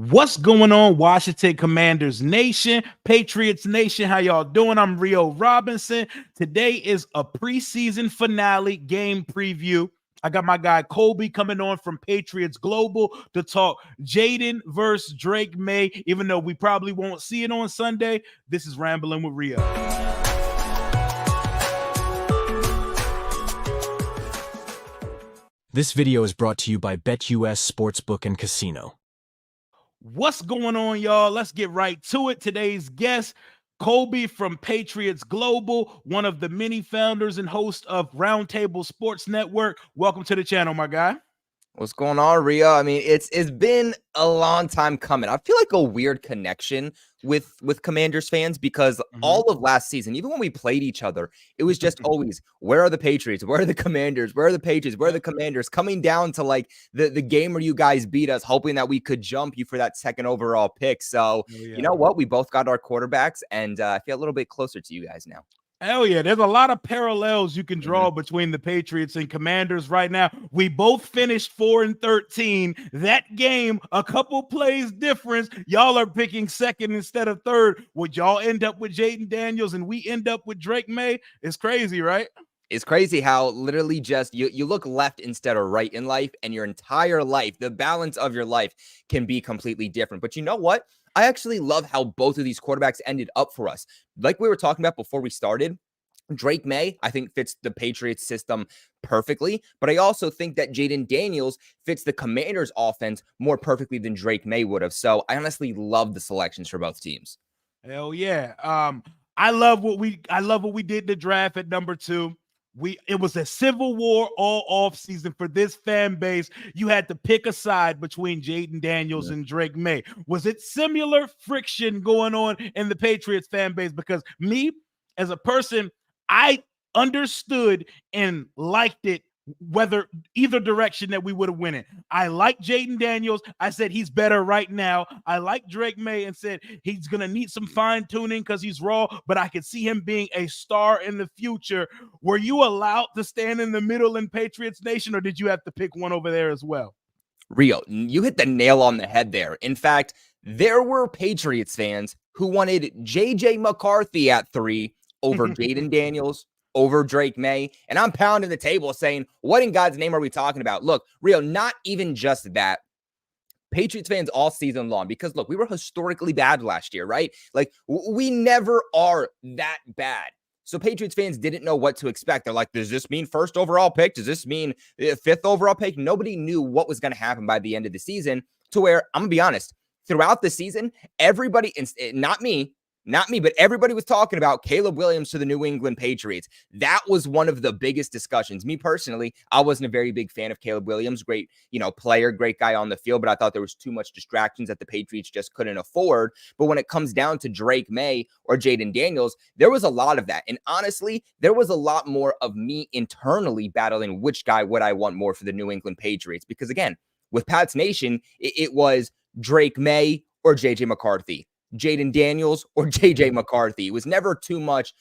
What's going on, Washington Commanders Nation, Patriots Nation? How y'all doing? I'm Rio Robinson. Today is a preseason finale game preview. I got my guy Colby coming on from Patriots Global to talk Judon versus Drake Maye. Even though we probably won't see it on Sunday, this is Rambling with Rio. This video is brought to you by BetUS Sportsbook and Casino. What's going on, y'all? Let's get right to it. Today's guest, Colby from Patriots Global, one of the many founders and hosts of Roundtable Sports Network. Welcome to the channel, my guy. What's going on, Rio? I mean, it's been a long time coming. I feel like a weird connection with Commanders fans because all of last season, even when we played each other, it was just always, where are the Patriots? Where are the Commanders? Where are the Patriots? Where are the Commanders? Coming down to like the game where you guys beat us, hoping that we could jump you for that second overall pick. So, you know what? We both got our quarterbacks, and I feel a little bit closer to you guys now. Hell yeah, there's a lot of parallels you can draw between the Patriots and Commanders right now. We both finished 4-13. That game, a couple plays difference. Y'all are picking second instead of third. Would y'all end up with Jayden Daniels and we end up with Drake Maye? It's crazy, right? It's crazy how literally just you look left instead of right in life, and your entire life, the balance of your life can be completely different. But you know what? I actually love how both of these quarterbacks ended up for us. Like we were talking about before we started, Drake Maye, I think, fits the Patriots system perfectly, but I also think that Jayden Daniels fits the Commanders offense more perfectly than Drake Maye would have. So I honestly love the selections for both teams. Hell yeah. I love what we did in the draft at number 2. It was a civil war all off season for this fan base. You had to pick a side between Jayden Daniels and Drake Maye. Was it similar friction going on in the Patriots fan base? Because me, as a person, I understood and liked it whether either direction that we would have went in. I like Jayden Daniels. I said he's better right now. I like Drake Maye and said he's going to need some fine tuning because he's raw, but I could see him being a star in the future. Were you allowed to stand in the middle in Patriots Nation, or did you have to pick one over there as well? Rio, you hit the nail on the head there. In fact, there were Patriots fans who wanted J.J. McCarthy at 3 over Jayden Daniels, over Drake Maye, and I'm pounding the table saying, what in God's name are we talking about? Look, Rio, not even just that. Patriots fans all season long, because look, we were historically bad last year, right? Like, we never are that bad. So Patriots fans didn't know what to expect. They're like, does this mean first overall pick? Does this mean 5th overall pick? Nobody knew what was going to happen by the end of the season, to where, I'm going to be honest, throughout the season, everybody, not me, but everybody was talking about Caleb Williams to the New England Patriots. That was one of the biggest discussions. Me personally, I wasn't a very big fan of Caleb Williams. Great, player, great guy on the field, but I thought there was too much distractions that the Patriots just couldn't afford. But when it comes down to Drake Maye or Jayden Daniels, there was a lot of that. And honestly, there was a lot more of me internally battling which guy would I want more for the New England Patriots. Because again, with Pats Nation, it was Drake Maye or J.J. McCarthy. Jayden Daniels or J.J. McCarthy. It was never too much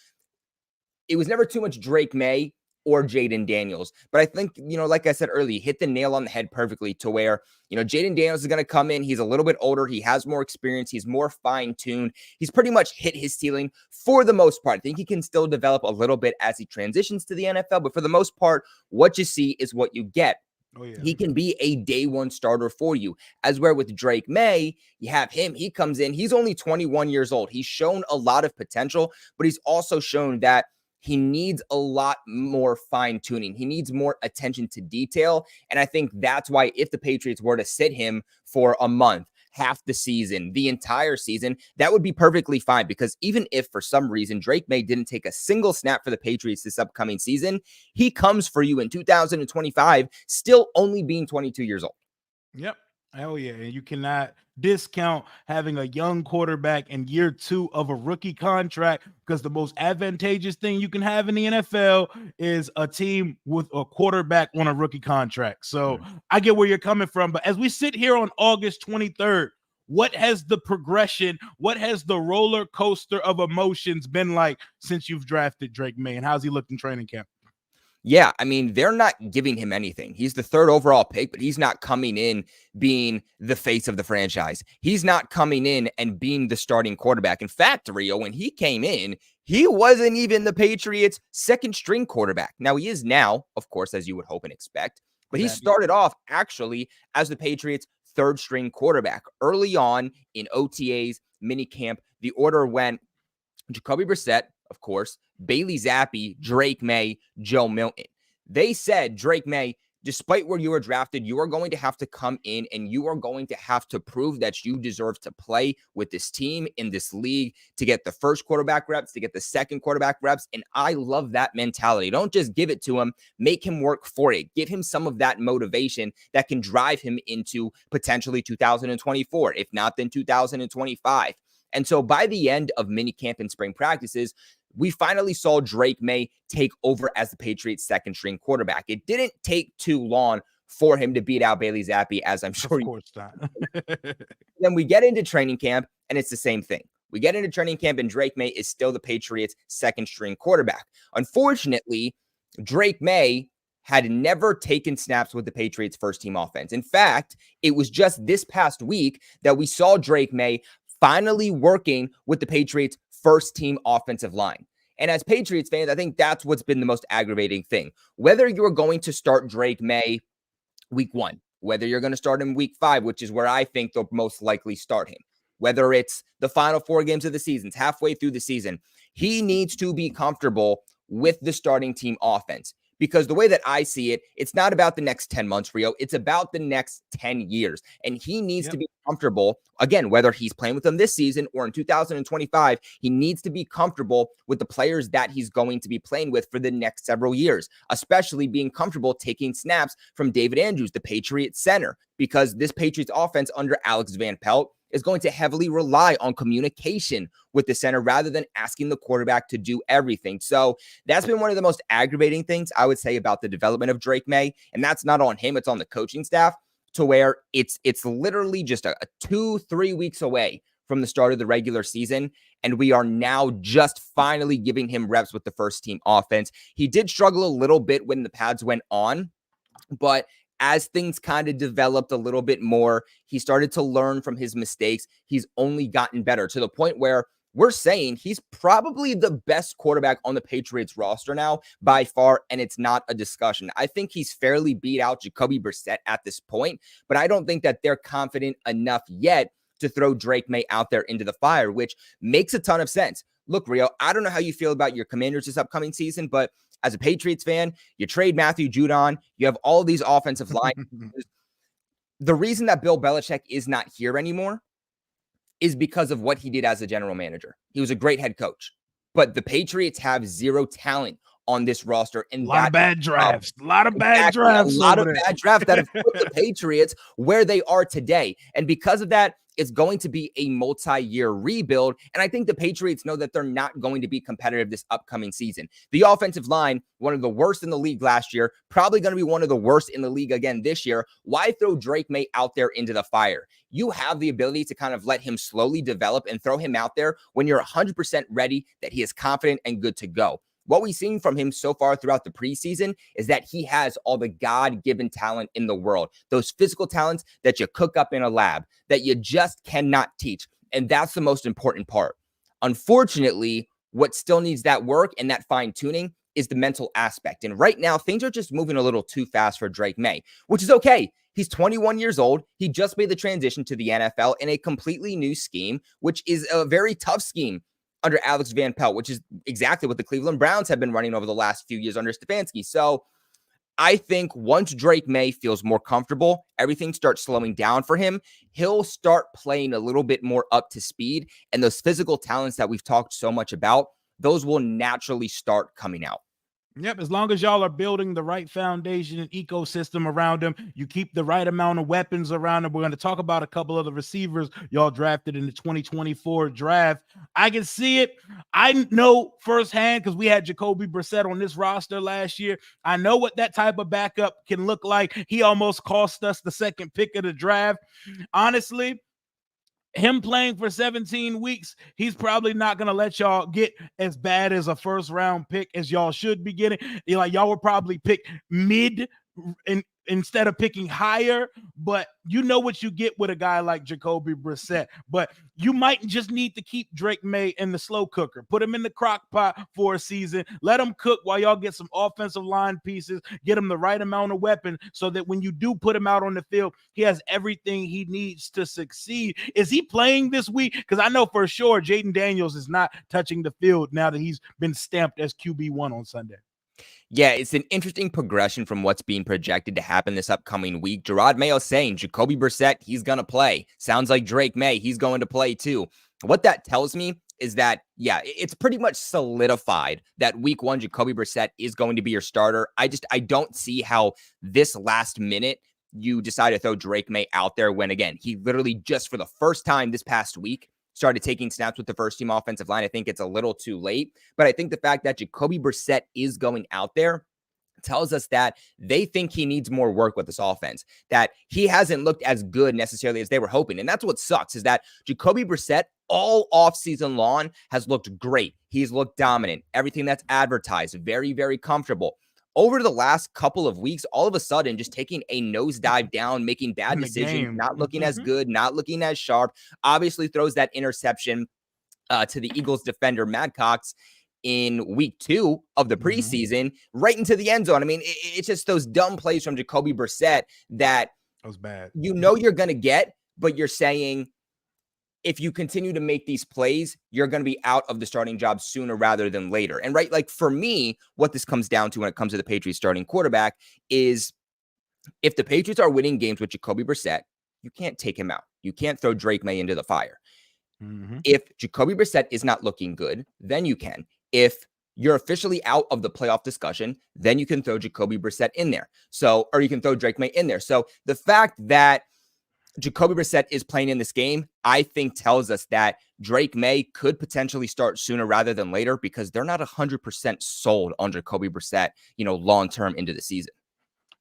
Drake Maye or Jayden Daniels. But I think, like I said earlier, hit the nail on the head perfectly, to where, Jayden Daniels is going to come in. He's a little bit older. He has more experience. He's more fine-tuned. He's pretty much hit his ceiling for the most part. I think he can still develop a little bit as he transitions to the NFL. But for the most part, what you see is what you get. Oh, yeah. He can be a day one starter for you. As where with Drake Maye, you have him. He comes in. He's only 21 years old. He's shown a lot of potential, but he's also shown that he needs a lot more fine tuning. He needs more attention to detail. And I think that's why if the Patriots were to sit him for a month, half the season, the entire season, that would be perfectly fine. Because even if for some reason Drake Maye didn't take a single snap for the Patriots this upcoming season, he comes for you in 2025, still only being 22 years old. Yep. Hell yeah. And you cannot discount having a young quarterback in year 2 of a rookie contract, because the most advantageous thing you can have in the NFL is a team with a quarterback on a rookie contract. So I get where you're coming from. But as we sit here on August 23rd, what has the progression, what has the roller coaster of emotions been like since you've drafted Drake Maye, and how's he looked in training camp? Yeah, I mean, they're not giving him anything. He's the 3rd overall pick, but he's not coming in being the face of the franchise. He's not coming in and being the starting quarterback. In fact, Rio, when he came in, he wasn't even the Patriots' 2nd string quarterback. Now, he is now, of course, as you would hope and expect, but he started off actually as the Patriots' 3rd string quarterback. Early on in OTAs, minicamp, the order went Jacoby Brissett, of course, Bailey Zappi, Drake Maye, Joe Milton. They said, Drake Maye, despite where you were drafted, you are going to have to come in and you are going to have to prove that you deserve to play with this team in this league to get the 1st quarterback reps, to get the 2nd quarterback reps. And I love that mentality. Don't just give it to him, make him work for it. Give him some of that motivation that can drive him into potentially 2024. If not, then 2025. And so by the end of minicamp and spring practices, we finally saw Drake Maye take over as the Patriots' 2nd string quarterback. It didn't take too long for him to beat out Bailey Zappi, as I'm sure. Of course not. Then we get into training camp, and it's the same thing. We get into training camp, and Drake Maye is still the Patriots' 2nd string quarterback. Unfortunately, Drake Maye had never taken snaps with the Patriots' 1st team offense. In fact, it was just this past week that we saw Drake Maye finally working with the Patriots' 1st team offensive line. And as Patriots fans, I think that's what's been the most aggravating thing. Whether you're going to start Drake Maye week 1, whether you're going to start him week 5, which is where I think they'll most likely start him, whether it's the final 4 games of the season, halfway through the season, he needs to be comfortable with the starting team offense. Because the way that I see it, it's not about the next 10 months, Rio. It's about the next 10 years. And he needs to be comfortable, again, whether he's playing with them this season or in 2025, he needs to be comfortable with the players that he's going to be playing with for the next several years, especially being comfortable taking snaps from David Andrews, the Patriots center, because this Patriots offense under Alex Van Pelt is going to heavily rely on communication with the center rather than asking the quarterback to do everything. So that's been one of the most aggravating things I would say about the development of Drake Maye. And that's not on him. It's on the coaching staff, to where it's literally just a 2-3 weeks away from the start of the regular season. And we are now just finally giving him reps with the 1st team offense. He did struggle a little bit when the pads went on, but as things kind of developed a little bit more, he started to learn from his mistakes. He's only gotten better to the point where we're saying he's probably the best quarterback on the Patriots roster now by far, and it's not a discussion. I think he's fairly beat out Jacoby Brissett at this point, but I don't think that they're confident enough yet to throw Drake Maye out there into the fire, which makes a ton of sense. Look, Rio, I don't know how you feel about your Commanders this upcoming season, but as a Patriots fan, you trade Matthew Judon, you have all these offensive line. The reason that Bill Belichick is not here anymore is because of what he did as a general manager. He was a great head coach, but the Patriots have 0 talent on this roster. And a lot of bad drafts. A lot of bad drafts. A lot of bad drafts that have put the Patriots where they are today. And because of that, it's going to be a multi-year rebuild. And I think the Patriots know that they're not going to be competitive this upcoming season. The offensive line, one of the worst in the league last year, probably going to be one of the worst in the league again this year. Why throw Drake Maye out there into the fire? You have the ability to kind of let him slowly develop and throw him out there when you're 100% ready, that he is confident and good to go. What we've seen from him so far throughout the preseason is that he has all the God-given talent in the world, those physical talents that you cook up in a lab that you just cannot teach. And that's the most important part. Unfortunately, what still needs that work and that fine-tuning is the mental aspect. And right now, things are just moving a little too fast for Drake Maye, which is okay. He's 21 years old. He just made the transition to the NFL in a completely new scheme, which is a very tough scheme under Alex Van Pelt, which is exactly what the Cleveland Browns have been running over the last few years under Stefanski. So I think once Drake Maye feels more comfortable, everything starts slowing down for him. He'll start playing a little bit more up to speed, and those physical talents that we've talked so much about, those will naturally start coming out. Yep, as long as y'all are building the right foundation and ecosystem around him, you keep the right amount of weapons around him. We're going to talk about a couple of the receivers y'all drafted in the 2024 draft. I can see it. I know firsthand because we had Jacoby Brissett on this roster last year. I know what that type of backup can look like. He almost cost us the 2nd pick of the draft. Honestly, him playing for 17 weeks, he's probably not going to let y'all get as bad as a first round pick as y'all should be getting. Y'all would probably pick mid instead of picking higher, but you know what you get with a guy like Jacoby Brissett. But you might just need to keep Drake Maye in the slow cooker. Put him in the crock pot for a season. Let him cook while y'all get some offensive line pieces. Get him the right amount of weapon so that when you do put him out on the field, he has everything he needs to succeed. Is he playing this week? Because I know for sure Jayden Daniels is not touching the field now that he's been stamped as QB1 on Sunday. Yeah, it's an interesting progression from what's being projected to happen this upcoming week. Gerard Mayo saying Jacoby Brissett, he's going to play. Sounds like Drake Maye, he's going to play too. What that tells me is that, yeah, it's pretty much solidified that week one, Jacoby Brissett is going to be your starter. I don't see how this last minute you decide to throw Drake Maye out there when, again, he literally just for the first time this past week started taking snaps with the first team offensive line. I think it's a little too late, but I think the fact that Jacoby Brissett is going out there tells us that they think he needs more work with this offense, that he hasn't looked as good necessarily as they were hoping. And that's what sucks is that Jacoby Brissett all offseason long has looked great. He's looked dominant. Everything that's advertised, very, very comfortable. Over the last couple of weeks, all of a sudden, just taking a nosedive down, making bad decisions, not looking as good, not looking as sharp. Obviously throws that interception to the Eagles defender, Matt Cox, in week 2 of the preseason, right into the end zone. I mean, it's just those dumb plays from Jacoby Brissett that was bad. You know you're going to get, but you're saying, if you continue to make these plays, you're going to be out of the starting job sooner rather than later. And right, like for me, what this comes down to when it comes to the Patriots starting quarterback is if the Patriots are winning games with Jacoby Brissett, you can't take him out. You can't throw Drake Maye into the fire. If Jacoby Brissett is not looking good, then you can. If you're officially out of the playoff discussion, then you can throw Jacoby Brissett in there. So, or you can throw Drake Maye in there. So the fact that Jacoby Brissett is playing in this game, I think tells us that Drake Maye could potentially start sooner rather than later because they're not 100% sold on Jacoby Brissett, long-term into the season.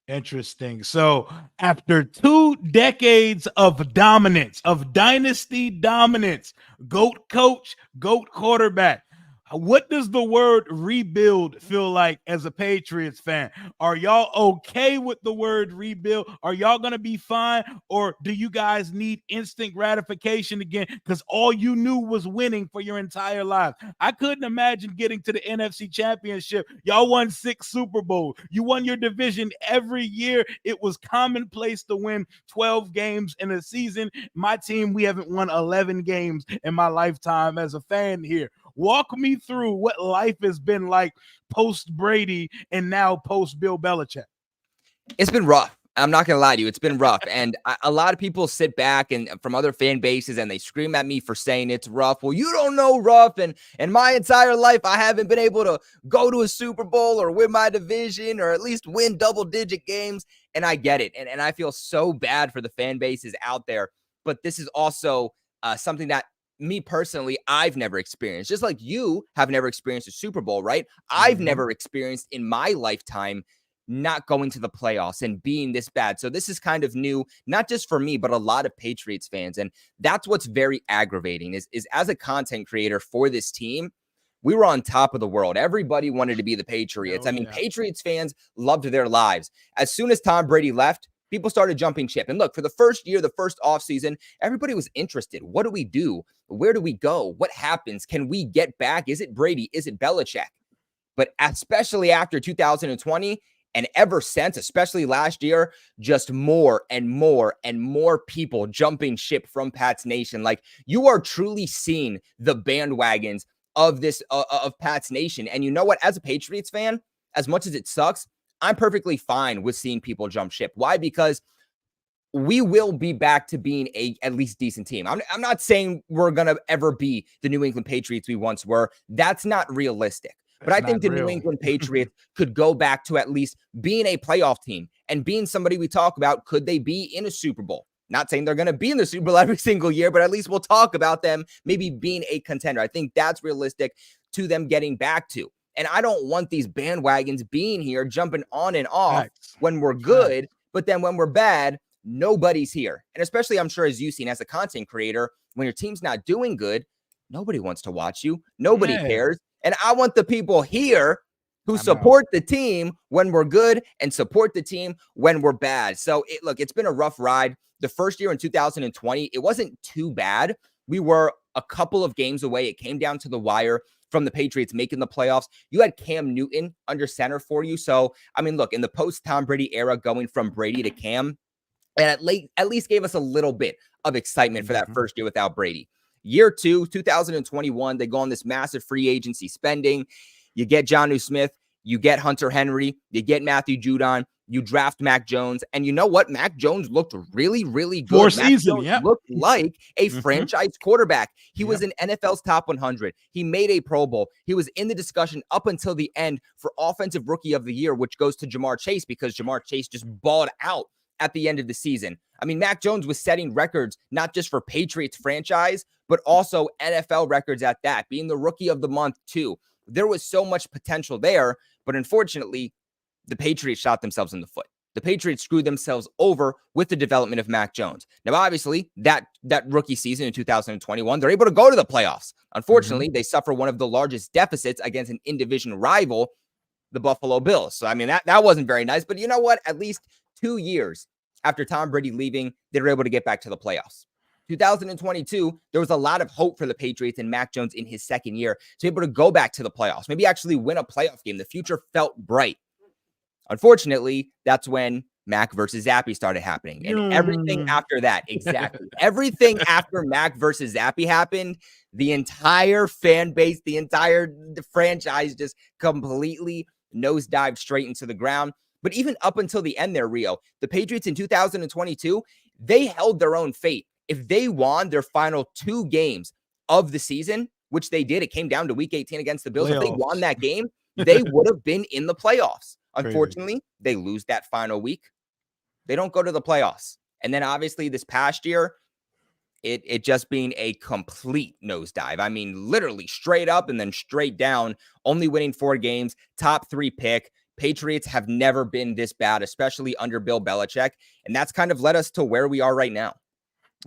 Interesting. So after 2 decades of dominance, of dynasty dominance, GOAT coach, GOAT quarterback, what does the word rebuild feel like as a Patriots fan? Are y'all okay with the word rebuild? Are y'all going to be fine? Or do you guys need instant gratification again? Because all you knew was winning for your entire life. I couldn't imagine getting to the NFC Championship. Y'all won 6 Super Bowls. You won your division every year. It was commonplace to win 12 games in a season. My team, we haven't won 11 games in my lifetime as a fan here. Walk me through what life has been like post Brady and now post Bill Belichick. It's been rough. I'm not going to lie to you. It's been rough. And a lot of people sit back and from other fan bases and they scream at me for saying it's rough. Well, you don't know rough. And my entire life, I haven't been able to go to a Super Bowl or win my division or at least win double-digit games. And I get it. And I feel so bad for the fan bases out there. But this is also something that me personally, I've never experienced. Just like you have never experienced a Super Bowl, right? I've never experienced in my lifetime not going to the playoffs and being this bad. So this is kind of new, not just for me, but a lot of Patriots fans. And that's what's very aggravating is as a content creator for this team, we were on top of the world. Everybody wanted to be the Patriots. Patriots fans loved their lives. As soon as Tom Brady left, people started jumping ship. And look, for the first year, the first offseason, everybody was interested. What do we do? Where do we go? What happens? Can we get back? Is it Brady? Is it Belichick? But especially after 2020 and ever since, especially last year, just more and more and more people jumping ship from Pat's Nation. Like you are truly seeing the bandwagons of this, of Pat's Nation. And you know what? As a Patriots fan, as much as it sucks, I'm perfectly fine with seeing people jump ship. Why? Because we will be back to being a at least decent team. I'm not saying we're going to ever be the New England Patriots we once were. That's not realistic. But I think the New England Patriots could go back to at least being a playoff team and being somebody we talk about. Could they be in a Super Bowl? Not saying they're going to be in the Super Bowl every single year, but at least we'll talk about them maybe being a contender. I think that's realistic to them getting back to. And I don't want these bandwagons being here, jumping on and off when we're good, but then when we're bad, nobody's here. And especially, I'm sure, as you've seen as a content creator, when your team's not doing good, nobody wants to watch you. Nobody cares. And I want the people here who support the team when we're good and support the team when we're bad. So, look, it's been a rough ride. The first year in 2020, it wasn't too bad. We were a couple of games away. It came down to the wire from the Patriots making the playoffs. You had Cam Newton under center for you. So, I mean, look, in the post-Tom Brady era, going from Brady to Cam, and at least gave us a little bit of excitement for that first year without Brady. Year 2, 2021, they go on this massive free agency spending. You get Jonnu Smith, you get Hunter Henry, you get Matthew Judon, you draft Mac Jones, and you know what? Mac Jones looked really, really good. Preseason, looked like a franchise quarterback. He was in NFL's top 100. He made a Pro Bowl. He was in the discussion up until the end for Offensive Rookie of the Year, which goes to Jamar Chase because Jamar Chase just balled out at the end of the season. I mean, Mac Jones was setting records, not just for Patriots franchise, but also NFL records at that, being the Rookie of the Month too. There was so much potential there, but unfortunately, the Patriots shot themselves in the foot. The Patriots screwed themselves over with the development of Mac Jones. Now, obviously, that rookie season in 2021, they're able to go to the playoffs. Unfortunately, they suffer one of the largest deficits against an in-division rival, the Buffalo Bills. So, I mean, that wasn't very nice. But you know what? At least 2 years after Tom Brady leaving, they were able to get back to the playoffs. 2022, there was a lot of hope for the Patriots and Mac Jones in his second year to be able to go back to the playoffs, maybe actually win a playoff game. The future felt bright. Unfortunately, that's when Mac versus Zappy started happening. And everything after that, exactly. Everything after Mac versus Zappy happened, the entire fan base, the franchise just completely nosedived straight into the ground. But even up until the end there, Rio, the Patriots in 2022, they held their own fate. If they won their final 2 games of the season, which they did, it came down to week 18 against the Bills. If they won that game, they would have been in the playoffs. Unfortunately, they lose that final week. They don't go to the playoffs. And then obviously this past year, it just being a complete nosedive. I mean, literally straight up and then straight down, only winning 4 games, top 3 pick. Patriots have never been this bad, especially under Bill Belichick. And that's kind of led us to where we are right now.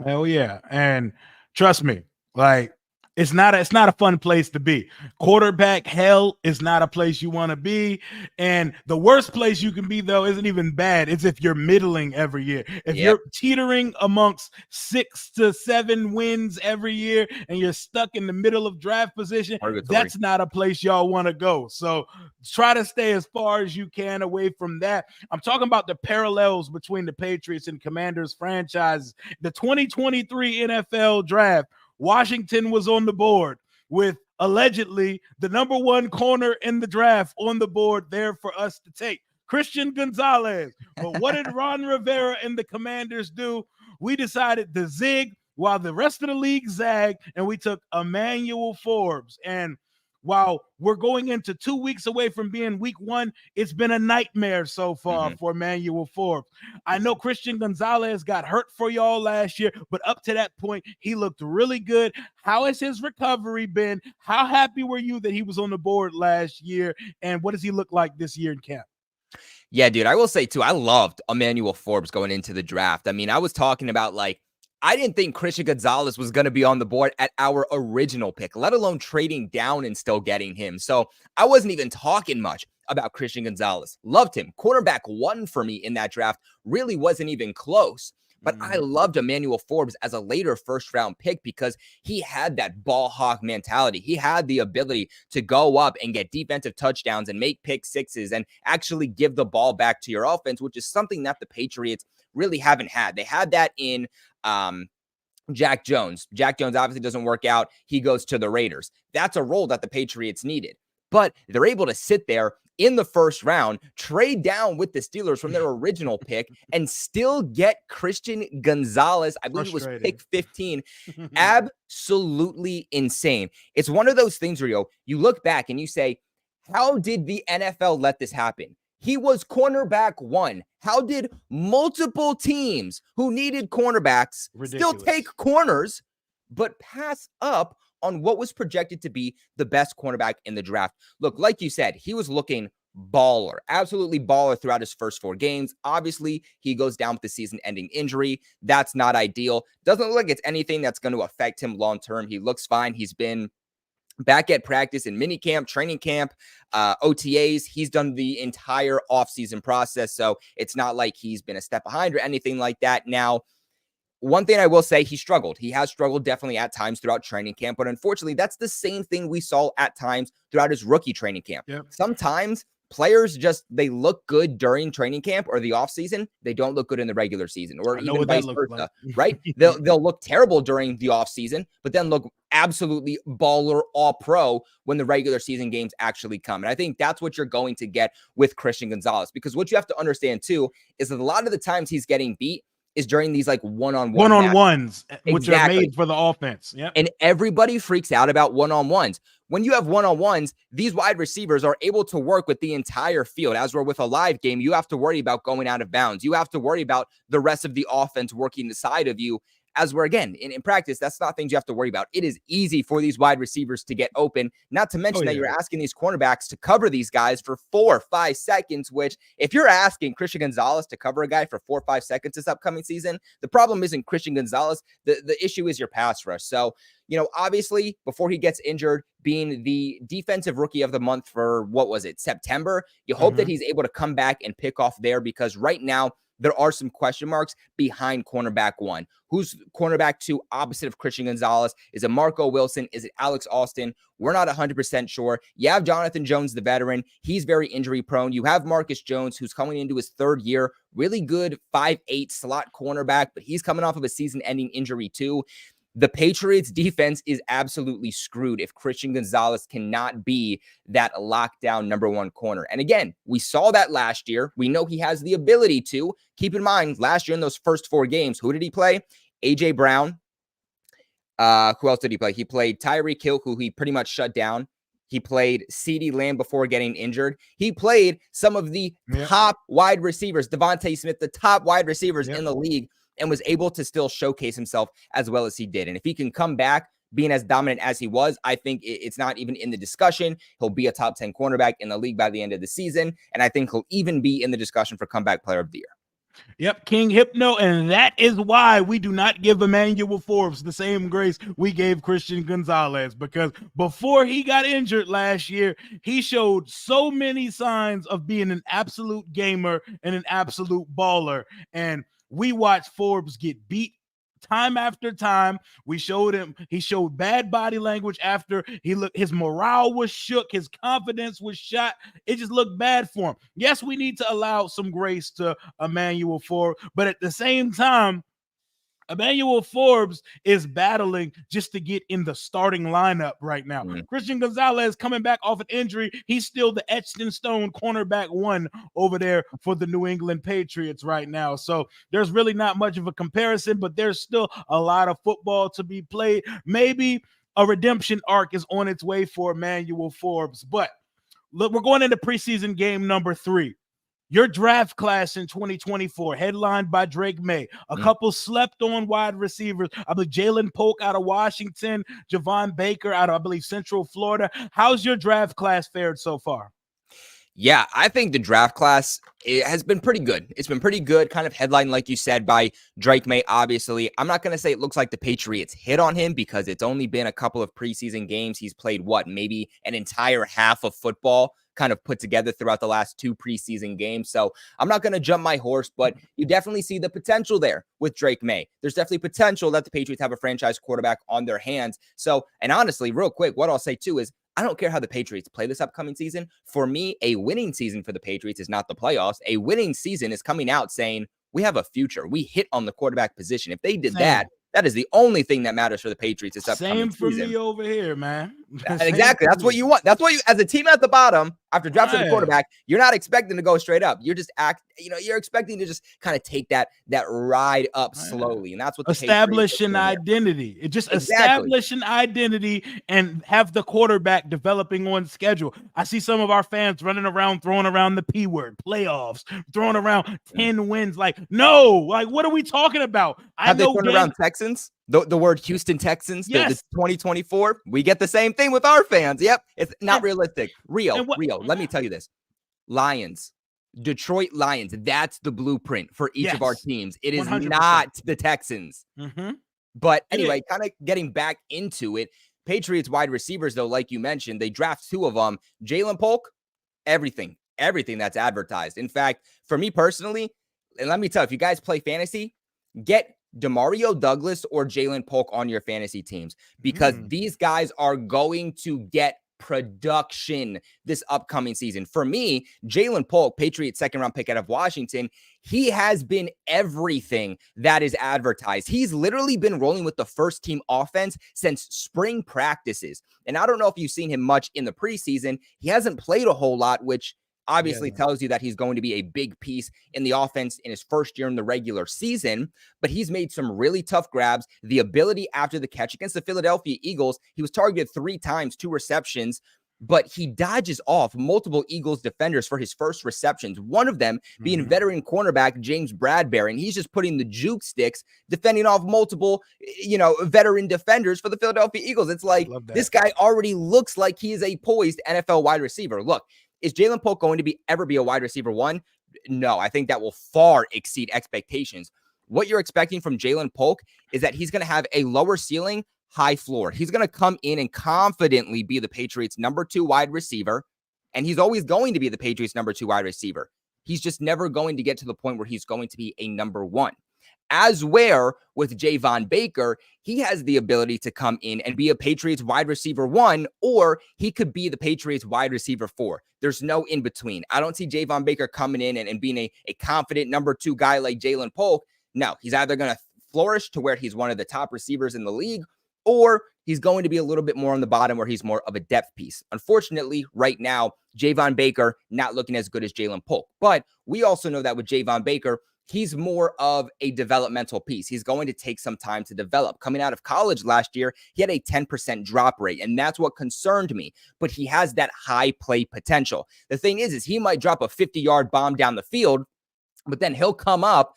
Hell yeah. And trust me, like, it's not a fun place to be. Quarterback hell is not a place you want to be. And the worst place you can be, though, isn't even bad. It's if you're middling every year. If you're teetering amongst 6 to 7 wins every year and you're stuck in the middle of draft position, that's not a place y'all want to go. So try to stay as far as you can away from that. I'm talking about the parallels between the Patriots and Commanders franchises. The 2023 NFL draft, Washington was on the board with allegedly the number 1 corner in the draft on the board there for us to take, Christian Gonzalez. But what did Ron Rivera and the Commanders do? We decided to zig while the rest of the league zagged, and we took Emmanuel Forbes. And while we're going into 2 weeks away from being week 1, it's been a nightmare so far for Emmanuel Forbes. I know Christian Gonzalez got hurt for y'all last year, but up to that point, he looked really good. How has his recovery been? How happy were you that he was on the board last year? And what does he look like this year in camp? Yeah, dude, I will say too, I loved Emmanuel Forbes going into the draft. I mean, I was talking about I didn't think Christian Gonzalez was going to be on the board at our original pick, let alone trading down and still getting him. So I wasn't even talking much about Christian Gonzalez. Loved him. Quarterback 1 for me in that draft. Really wasn't even close. But I loved Emmanuel Forbes as a later first-round pick because he had that ball hawk mentality. He had the ability to go up and get defensive touchdowns and make pick sixes and actually give the ball back to your offense, which is something that the Patriots really haven't had. They had that in Jack Jones. Jack Jones obviously doesn't work out. He goes to the Raiders. That's a role that the Patriots needed. But they're able to sit there in the first round, trade down with the Steelers from their original pick, and still get Christian Gonzalez. I believe it was pick 15. Absolutely insane. It's one of those things, Rio, you look back and you say, how did the NFL let this happen? He was cornerback 1. How did multiple teams who needed cornerbacks still take corners, but pass up on what was projected to be the best cornerback in the draft? Look, like you said, he was looking baller, absolutely baller throughout his first 4 games. Obviously, he goes down with the season-ending injury. That's not ideal. Doesn't look like it's anything that's going to affect him long-term. He looks fine. He's been back at practice in minicamp, training camp, OTAs. He's done the entire offseason process, so it's not like he's been a step behind or anything like that. Now, one thing I will say, he struggled. He has struggled definitely at times throughout training camp, but unfortunately, that's the same thing we saw at times throughout his rookie training camp. Yep. Sometimes players they look good during training camp or the offseason. They don't look good in the regular season, or even vice versa, like. Right? They'll look terrible during the offseason, but then look absolutely baller all pro when the regular season games actually come. And I think that's what you're going to get with Christian Gonzalez, because what you have to understand too is that a lot of the times he's getting beat is during these like one-on-ones, which are made for the offense. Yeah. And everybody freaks out about one-on-ones. When you have one-on-ones, these wide receivers are able to work with the entire field. As we're with a live game, you have to worry about going out of bounds. You have to worry about the rest of the offense working the side of you. As we're, again, in practice, that's not things you have to worry about. It is easy for these wide receivers to get open, not to mention that you're asking these cornerbacks to cover these guys for 4 or 5 seconds, which if you're asking Christian Gonzalez to cover a guy for 4 or 5 seconds this upcoming season, the problem isn't Christian Gonzalez. The issue is your pass rush. So, obviously, before he gets injured, being the defensive rookie of the month for, September, you hope that he's able to come back and pick off there, because right now, there are some question marks behind cornerback 1. Who's cornerback 2 opposite of Christian Gonzalez? Is it Marco Wilson? Is it Alex Austin? We're not 100% sure. You have Jonathan Jones, the veteran. He's very injury prone. You have Marcus Jones, who's coming into his 3rd year. Really good 5'8" slot cornerback, but he's coming off of a season-ending injury too. The Patriots defense is absolutely screwed if Christian Gonzalez cannot be that lockdown number 1 corner. And again, we saw that last year. We know he has the ability to. Keep in mind, last year in those first 4 games, who did he play? A.J. Brown. Who else did he play? He played Tyreek Hill, who he pretty much shut down. He played CeeDee Lamb before getting injured. He played some of the top wide receivers, Devontae Smith, the top wide receivers in the league, and was able to still showcase himself as well as he did. And if he can come back being as dominant as he was, I think it's not even in the discussion. He'll be a top 10 cornerback in the league by the end of the season. And I think he'll even be in the discussion for comeback player of the year. Yep, King Hypno, and that is why we do not give Emmanuel Forbes the same grace we gave Christian Gonzalez, because before he got injured last year, he showed so many signs of being an absolute gamer and an absolute baller, and we watched Forbes get beat time after time. He showed bad body language after his morale was shook, his confidence was shot. It just looked bad for him. Yes, we need to allow some grace to Emmanuel Forbes, but at the same time, Emmanuel Forbes is battling just to get in the starting lineup right now. Christian Gonzalez coming back off an injury. He's still the etched in stone cornerback 1 over there for the New England Patriots right now. So there's really not much of a comparison, but there's still a lot of football to be played. Maybe a redemption arc is on its way for Emmanuel Forbes. But look, we're going into preseason game number 3. Your draft class in 2024, headlined by Drake Maye, a couple slept-on wide receivers. I believe Jalen Polk out of Washington, Javon Baker out of, I believe, Central Florida. How's your draft class fared so far? Yeah, I think the draft class has been pretty good. It's been pretty good, kind of headlined, like you said, by Drake Maye, obviously. I'm not going to say it looks like the Patriots hit on him, because it's only been a couple of preseason games. He's played, maybe an entire half of football kind of put together throughout the last 2 preseason games. So I'm not going to jump my horse, but you definitely see the potential there with Drake Maye. There's definitely potential that the Patriots have a franchise quarterback on their hands. So, and honestly, real quick, what I'll say too is, I don't care how the Patriots play this upcoming season. For me, a winning season for the Patriots is not the playoffs. A winning season is coming out saying, we have a future. We hit on the quarterback position. If they did that, that is the only thing that matters for the Patriots this upcoming season. Same for me over here, man. Exactly. That's what you want. That's what you, as a team at the bottom, after drafting the quarterback, you're not expecting to go straight up. You're just you're expecting to just kind of take that ride up slowly. And that's what the establish an identity. It just establish an identity and have the quarterback developing on schedule. I see some of our fans running around, throwing around the P word, playoffs, throwing around 10 wins. Like, no, like, what are we talking about? Have they thrown around Texans? The word Houston Texans, the 2024, we get the same thing with our fans. Yep, it's not realistic. Real. Let me tell you this. Lions. Detroit Lions. That's the blueprint for each of our Yes. teams. It is 100%. not the Texans. Mhm. But It anyway, is. kind of getting back into it, Patriots wide receivers, though, like you mentioned, they draft 2 of them. Jalen Polk, everything that's advertised. In fact, for me personally, and let me tell you, if you guys play fantasy, get Demario Douglas or Jalen Polk on your fantasy teams because these guys are going to get production this upcoming season. For me, Jalen Polk, Patriots second-round pick out of Washington, he has been everything that is advertised. He's literally been rolling with the first-team offense since spring practices. And I don't know if you've seen him much in the preseason. He hasn't played a whole lot, which obviously tells you that he's going to be a big piece in the offense in his first year in the regular season, but he's made some really tough grabs. The ability after the catch against the Philadelphia Eagles, he was targeted 3 times, 2 receptions, but he dodges off multiple Eagles defenders for his first receptions, one of them being veteran cornerback James Bradbury, and he's just putting the juke sticks, defending off multiple, veteran defenders for the Philadelphia Eagles. It's like this guy already looks like he is a poised NFL wide receiver. Look, is Jalen Polk going to ever be a wide receiver 1? No, I think that will far exceed expectations. What you're expecting from Jalen Polk is that he's going to have a lower ceiling, high floor. He's going to come in and confidently be the Patriots' number 2 wide receiver, and he's always going to be the Patriots' number 2 wide receiver. He's just never going to get to the point where he's going to be a number 1. As where with Javon Baker, he has the ability to come in and be a Patriots wide receiver 1, or he could be the Patriots wide receiver 4. There's no in between. I don't see Javon Baker coming in and being a confident number 2 guy like Jalen Polk. No, he's either going to flourish to where he's one of the top receivers in the league, or he's going to be a little bit more on the bottom where he's more of a depth piece. Unfortunately, right now, Javon Baker not looking as good as Jalen Polk. But we also know that with Javon Baker, he's more of a developmental piece. He's going to take some time to develop. Coming out of college last year, he had a 10% drop rate, and that's what concerned me. But he has that high play potential. The thing is he might drop a 50-yard bomb down the field, but then he'll come up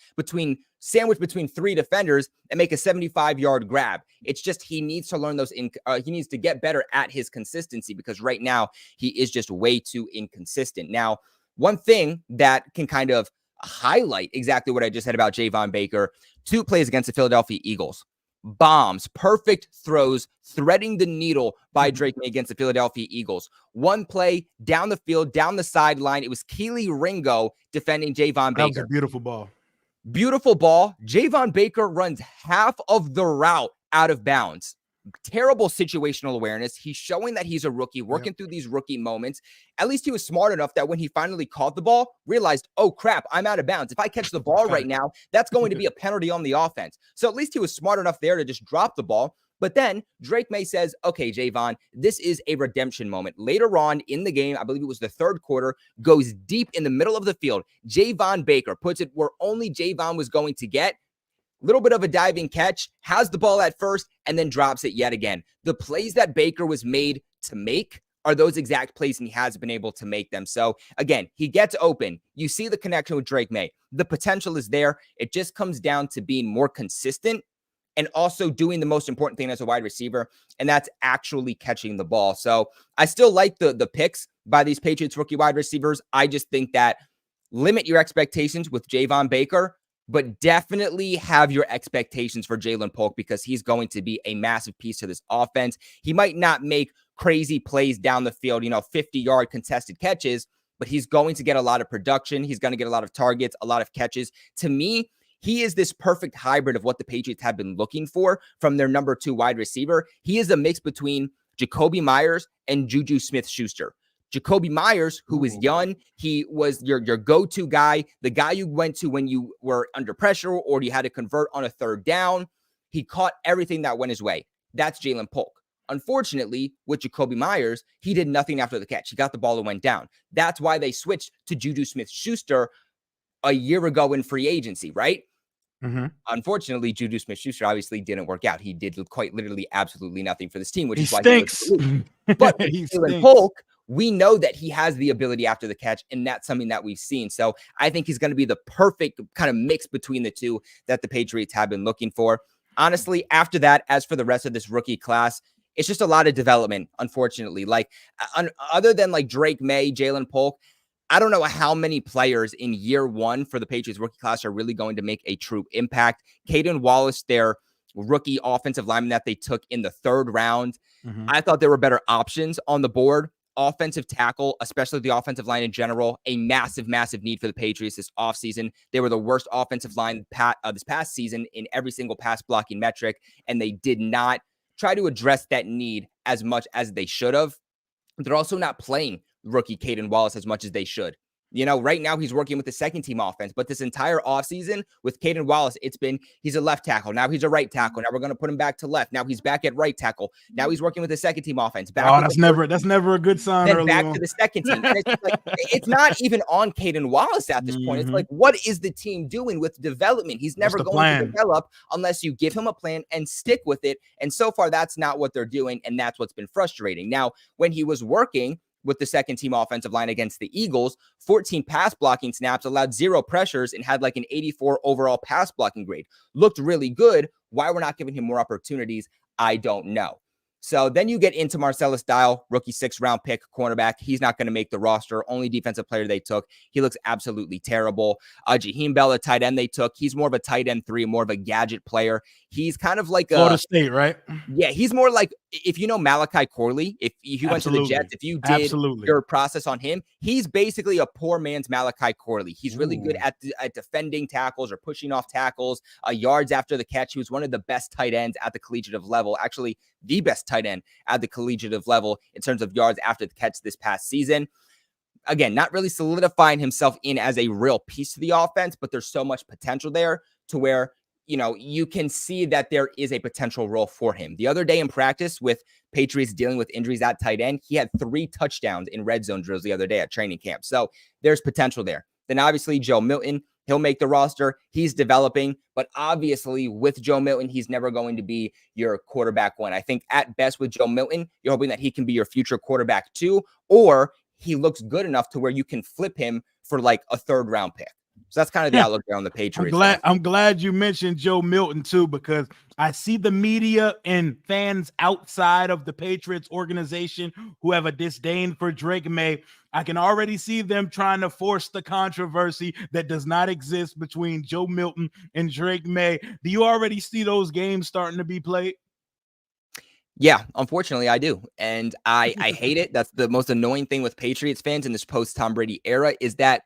sandwich between 3 defenders and make a 75-yard grab. It's just he needs to learn he needs to get better at his consistency because right now he is just way too inconsistent. Now, one thing that can kind of highlight exactly what I just said about Javon Baker, 2 plays against the Philadelphia Eagles. Bombs, perfect throws, threading the needle by Drake Maye against the Philadelphia Eagles. 1 play down the field, down the sideline. It was Keely Ringo defending Javon Baker. That was a beautiful ball. Beautiful ball. Javon Baker runs half of the route out of bounds. Terrible situational awareness. He's showing that he's a rookie, working through these rookie moments. At least he was smart enough that when he finally caught the ball, realized, oh crap, I'm out of bounds. If I catch the ball right now, that's going to be a penalty on the offense. So at least he was smart enough there to just drop the ball. But then Drake Maye says, okay, Javon, this is a redemption moment. Later on in the game, I believe it was the 3rd quarter, goes deep in the middle of the field. Javon Baker puts it where only Javon was going to get. Little bit of a diving catch, has the ball at first, and then drops it yet again. The plays that Baker was made to make are those exact plays, and he has been able to make them. So, again, he gets open. You see the connection with Drake Maye. The potential is there. It just comes down to being more consistent and also doing the most important thing as a wide receiver, and that's actually catching the ball. So, I still like the picks by these Patriots rookie wide receivers. I just think that limit your expectations with Javon Baker, but definitely have your expectations for Jalen Polk because he's going to be a massive piece to this offense. He might not make crazy plays down the field, 50-yard contested catches, but he's going to get a lot of production. He's going to get a lot of targets, a lot of catches. To me, he is this perfect hybrid of what the Patriots have been looking for from their number 2 wide receiver. He is a mix between Jacoby Myers and Juju Smith-Schuster. Jacoby Myers, who was young, he was your go-to guy, the guy you went to when you were under pressure or you had to convert on a 3rd down. He caught everything that went his way. That's Jalen Polk. Unfortunately, with Jacoby Myers, he did nothing after the catch. He got the ball and went down. That's why they switched to Juju Smith-Schuster a year ago in free agency, right? Unfortunately, Juju Smith-Schuster obviously didn't work out. He did quite literally absolutely nothing for this team, which is why he stinks. But Jalen Polk, we know that he has the ability after the catch, and that's something that we've seen. So I think he's going to be the perfect kind of mix between the two that the Patriots have been looking for. Honestly, after that, as for the rest of this rookie class, it's just a lot of development, unfortunately. Like, other than like Drake Maye, Jalen Polk, I don't know how many players in year one for the Patriots rookie class are really going to make a true impact. Caden Wallace, their rookie offensive lineman that they took in the 3rd round, I thought there were better options on the board. Offensive tackle, especially the offensive line in general, a massive, massive need for the Patriots this offseason. They were the worst offensive line this past season in every single pass blocking metric, and they did not try to address that need as much as they should have. They're also not playing rookie Caden Wallace as much as they should. You know, right now he's working with the second team offense, but this entire offseason with Caden Wallace, it's been he's a left tackle. Now he's a right tackle. Now we're going to put him back to left. Now he's back at right tackle. Now he's working with the second team offense. That's never a good sign. Then back to the second team. And it's like, it's not even on Caden Wallace at this point. It's like, what is the team doing with development? He's never going to develop unless you give him a plan and stick with it. And so far, that's not what they're doing. And that's what's been frustrating. Now, when he was working with the second team offensive line against the Eagles, 14 pass blocking snaps, allowed 0 pressures, and had like an 84 overall pass blocking grade. Looked really good. Why we're not giving him more opportunities, I don't know. So then you get into Marcellus Dial, rookie 6th round pick, cornerback. He's not going to make the roster. Only defensive player they took. He looks absolutely terrible. Jaheim Bell, a tight end they took. He's more of a tight end 3, more of a gadget player. He's kind of like Florida State, right? Yeah, he's more like, if you know Malachi Corley, if he went to the Jets, if you did your process on him, he's basically a poor man's Malachi Corley. He's really good at defending tackles or pushing off tackles, yards after the catch. He was one of the best tight ends at the collegiate level, actually the best tight end at the collegiate level in terms of yards after the catch this past season. Again, not really solidifying himself in as a real piece to the offense, but there's so much potential there to where, you know, you can see that there is a potential role for him. The other day in practice with Patriots dealing with injuries at tight end, he had 3 touchdowns in red zone drills the other day at training camp. So there's potential there. Then obviously Joe Milton, he'll make the roster. He's developing, but obviously with Joe Milton, he's never going to be your quarterback 1. I think at best with Joe Milton, you're hoping that he can be your future quarterback 2, or he looks good enough to where you can flip him for like a 3rd round pick. So that's kind of the outlook there on the Patriots. I'm glad you mentioned Joe Milton too, because I see the media and fans outside of the Patriots organization who have a disdain for Drake Maye. I can already see them trying to force the controversy that does not exist between Joe Milton and Drake Maye. Do you already see those games starting to be played? Yeah, unfortunately, I do. And I hate it. That's the most annoying thing with Patriots fans in this post-Tom Brady era, is that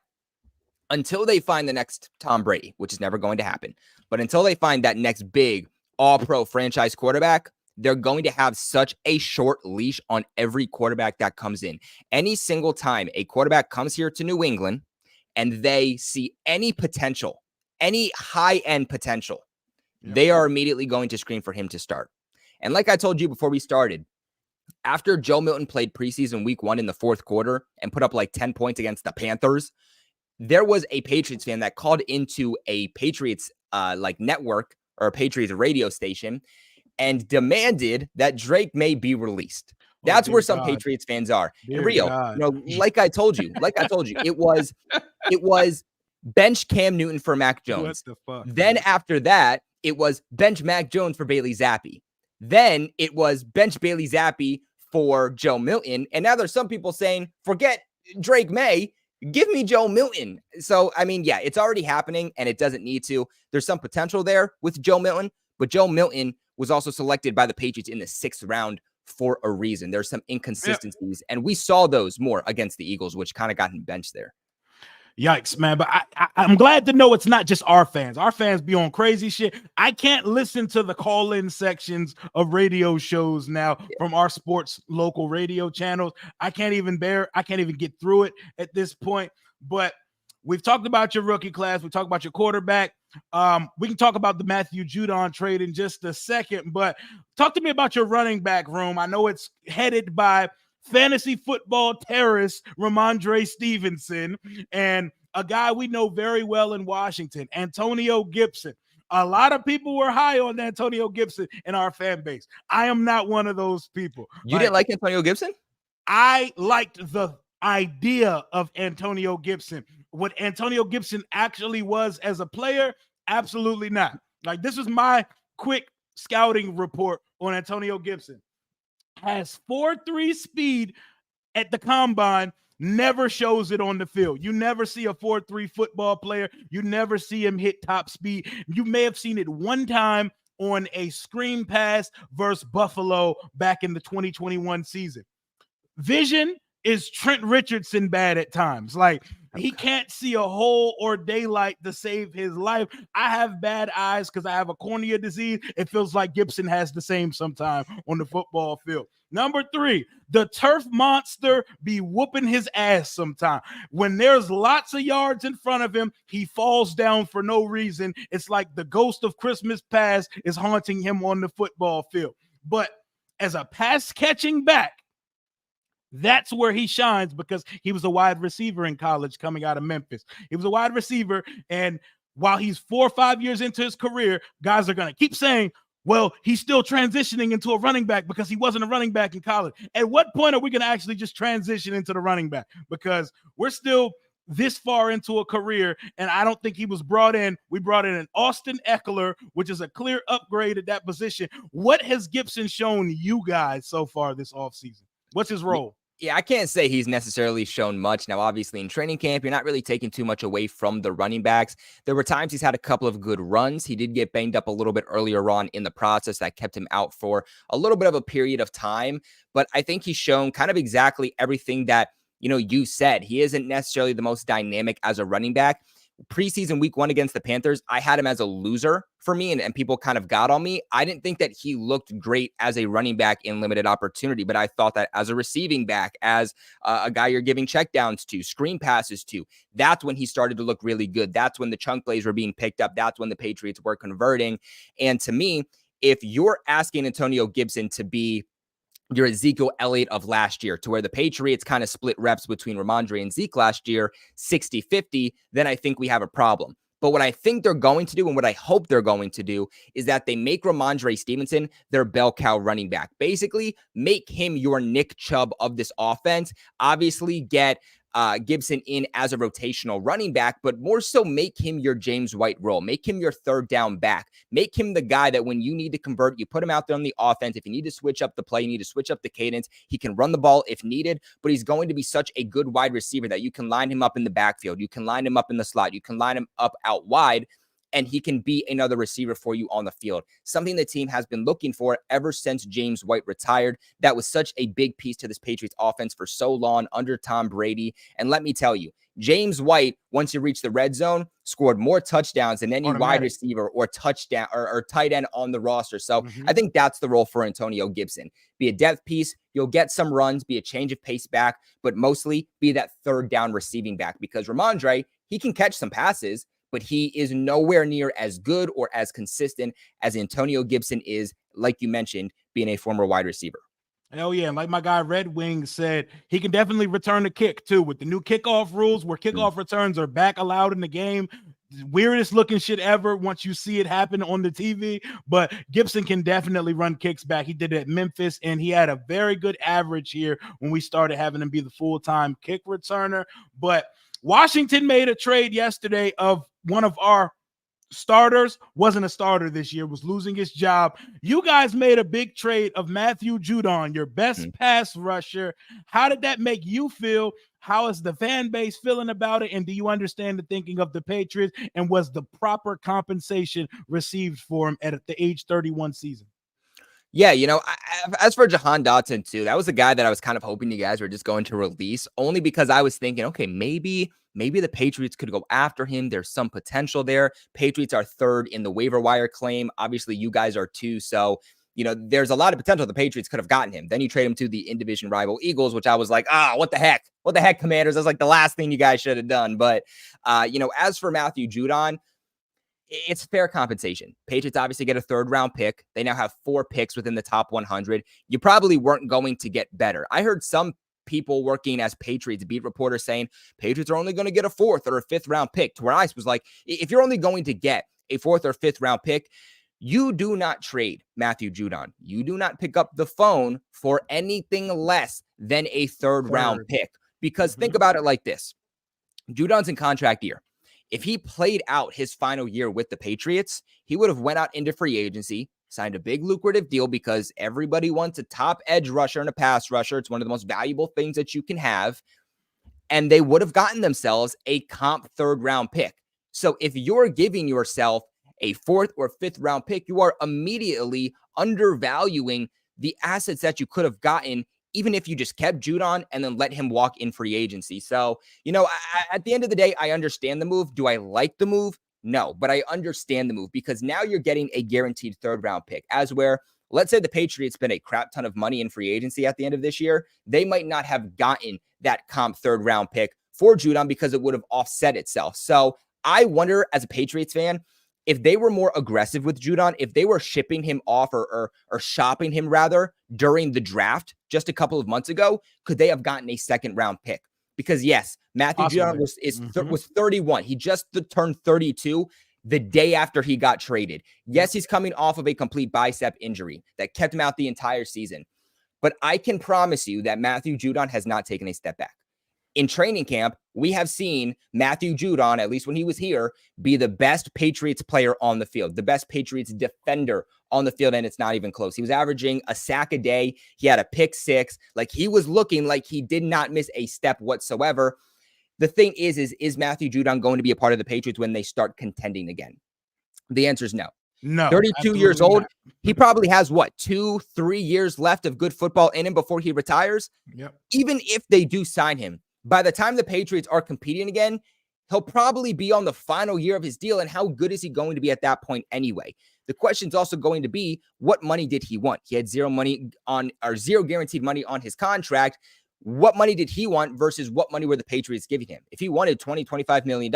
until they find the next Tom Brady, which is never going to happen, but until they find that next big all-pro franchise quarterback, they're going to have such a short leash on every quarterback that comes in. Any single time a quarterback comes here to New England and they see any potential, any high-end potential, they are immediately going to scream for him to start. And like I told you before we started, after Joe Milton played preseason week 1 in the 4th quarter and put up like 10 points against the Panthers, there was a Patriots fan that called into a Patriots like network or a Patriots radio station and demanded that Drake Maye be released. That's where some Patriots fans are. And Rio, you know, like I told you, it was bench Cam Newton for Mac Jones. Then after that, it was bench Mac Jones for Bailey Zappi. Then it was bench Bailey Zappi for Joe Milton. And now there's some people saying, forget Drake Maye, give me Joe Milton. So, I mean, yeah, it's already happening and it doesn't need to. There's some potential there with Joe Milton, but Joe Milton was also selected by the Patriots in the 6th round for a reason. There's some inconsistencies, and we saw those more against the Eagles, which kind of got him benched there. Yikes, man. But I'm glad to know it's not just our fans. Our fans be on crazy shit. I can't listen to the call-in sections of radio shows now from our sports local radio channels. I can't even get through it at this point. But we've talked about your rookie class. We talked about your quarterback. We can talk about the Matthew Judon trade in just a second, but talk to me about your running back room. I know it's headed by fantasy football terrorist Ramondre Stevenson and a guy we know very well in Washington, Antonio Gibson. A lot of people were high on Antonio Gibson in our fan base. I am not one of those people. You didn't like Antonio Gibson? I liked the idea of Antonio Gibson. What Antonio Gibson actually was as a player, absolutely not. Like, this is my quick scouting report on Antonio Gibson. Has 4.3 speed at the combine, never shows it on the field. You never see a 4-3 football player. You never see him hit top speed. You may have seen it one time on a screen pass versus Buffalo back in the 2021 season. Vision is Trent Richardson bad at times. Like, he can't see a hole or daylight to save his life. I have bad eyes because I have a cornea disease. It feels like Gibson has the same sometime on the football field. Number 3, the turf monster be whooping his ass sometime. When there's lots of yards in front of him, he falls down for no reason. It's like the ghost of Christmas past is haunting him on the football field. But as a pass catching back, that's where he shines, because he was a wide receiver in college coming out of Memphis. He was a wide receiver, and while he's 4 or 5 years into his career, guys are going to keep saying, well, he's still transitioning into a running back because he wasn't a running back in college. At what point are we going to actually just transition into the running back? Because we're still this far into a career, and I don't think he was brought in. We brought in an Austin Eckler, which is a clear upgrade at that position. What has Gibson shown you guys so far this offseason? What's his role? Yeah, I can't say he's necessarily shown much. Now, obviously, in training camp, you're not really taking too much away from the running backs. There were times he's had a couple of good runs. He did get banged up a little bit earlier on in the process that kept him out for a little bit of a period of time. But I think he's shown kind of exactly everything that, you said. He isn't necessarily the most dynamic as a running back. Preseason week 1 against the Panthers, I had him as a loser for me, and people kind of got on me. I didn't think that he looked great as a running back in limited opportunity, but I thought that as a receiving back, as a guy you're giving checkdowns to, screen passes to, that's when he started to look really good. That's when the chunk plays were being picked up. That's when the Patriots were converting. And to me, if you're asking Antonio Gibson to be your Ezekiel Elliott of last year, to where the Patriots kind of split reps between Ramondre and Zeke last year, 60-50, then I think we have a problem. But what I think they're going to do, and what I hope they're going to do, is that they make Ramondre Stevenson their bell cow running back. Basically, make him your Nick Chubb of this offense. Obviously, get Gibson in as a rotational running back, but more so make him your James White role. Make him your third down back. Make him the guy that when you need to convert, you put him out there on the offense. If you need to switch up the play, you need to switch up the cadence. He can run the ball if needed, but he's going to be such a good wide receiver that you can line him up in the backfield. You can line him up in the slot. You can line him up out wide, and he can be another receiver for you on the field. Something the team has been looking for ever since James White retired. That was such a big piece to this Patriots offense for so long under Tom Brady. And let me tell you, James White, once you reach the red zone, scored more touchdowns than any wide receiver or touchdown or tight end on the roster. So I think that's the role for Antonio Gibson. Be a depth piece. You'll get some runs, be a change of pace back, but mostly be that third down receiving back, because Ramondre, he can catch some passes, but he is nowhere near as good or as consistent as Antonio Gibson is, like you mentioned, being a former wide receiver. Hell yeah. And like my guy Red Wing said, he can definitely return the kick too, with the new kickoff rules where kickoff returns are back allowed in the game. Weirdest looking shit ever once you see it happen on the TV, but Gibson can definitely run kicks back. He did it at Memphis, and he had a very good average here when we started having him be the full-time kick returner. But Washington made a trade yesterday of one of our starters, wasn't a starter this year, was losing his job. You guys made a big trade of Matthew Judon, your best pass rusher. How did that make you feel? How is the fan base feeling about it? And do you understand the thinking of the Patriots? And was the proper compensation received for him at the age 31 season? Yeah, as for Jahan Dotson too, that was a guy that I was kind of hoping you guys were just going to release, only because I was thinking, okay, maybe the Patriots could go after him. There's some potential there. Patriots are third in the waiver wire claim. Obviously, you guys are too. So, there's a lot of potential the Patriots could have gotten him. Then you trade him to the in-division rival Eagles, which I was like, what the heck? What the heck, Commanders? That's like the last thing you guys should have done. But, as for Matthew Judon, it's fair compensation. Patriots obviously get a third-round pick. They now have 4 picks within the top 100. You probably weren't going to get better. I heard some people working as Patriots beat reporters saying Patriots are only going to get a 4th or a 5th-round pick, to where I was like, if you're only going to get a 4th or 5th-round pick, you do not trade Matthew Judon. You do not pick up the phone for anything less than a 3rd-round pick. Because think about it like this. Judon's in contract year. If he played out his final year with the Patriots, he would have went out into free agency, signed a big lucrative deal, because everybody wants a top edge rusher and a pass rusher. It's one of the most valuable things that you can have. and they would have gotten themselves a comp 3rd round pick. So if you're giving yourself a 4th or 5th round pick, you are immediately undervaluing the assets that you could have gotten, even if you just kept Judon and then let him walk in free agency. So, at the end of the day, I understand the move. Do I like the move? No, but I understand the move because now you're getting a guaranteed 3rd round pick, as where, let's say the Patriots spend a crap ton of money in free agency at the end of this year. They might not have gotten that comp 3rd round pick for Judon because it would have offset itself. So I wonder, as a Patriots fan, if they were more aggressive with Judon, if they were shipping him off or shopping him rather during the draft just a couple of months ago, could they have gotten a 2nd round pick? Because yes, Matthew Judon was 31. He just turned 32 the day after he got traded. Yes, he's coming off of a complete bicep injury that kept him out the entire season. But I can promise you that Matthew Judon has not taken a step back. In training camp, we have seen Matthew Judon, at least when he was here, be the best Patriots player on the field, the best Patriots defender on the field, and it's not even close. He was averaging a sack a day. He had a pick 6. Like, he was looking like he did not miss a step whatsoever. The thing is Matthew Judon going to be a part of the Patriots when they start contending again? The answer is no. No. 32 years old. Not. He probably has 2-3 years left of good football in him before he retires. Yep. Even if they do sign him, by the time the Patriots are competing again, he'll probably be on the final year of his deal. And how good is he going to be at that point anyway? The question is also going to be, what money did he want? He had zero guaranteed money on his contract. What money did he want versus what money were the Patriots giving him? If he wanted $20-25 million,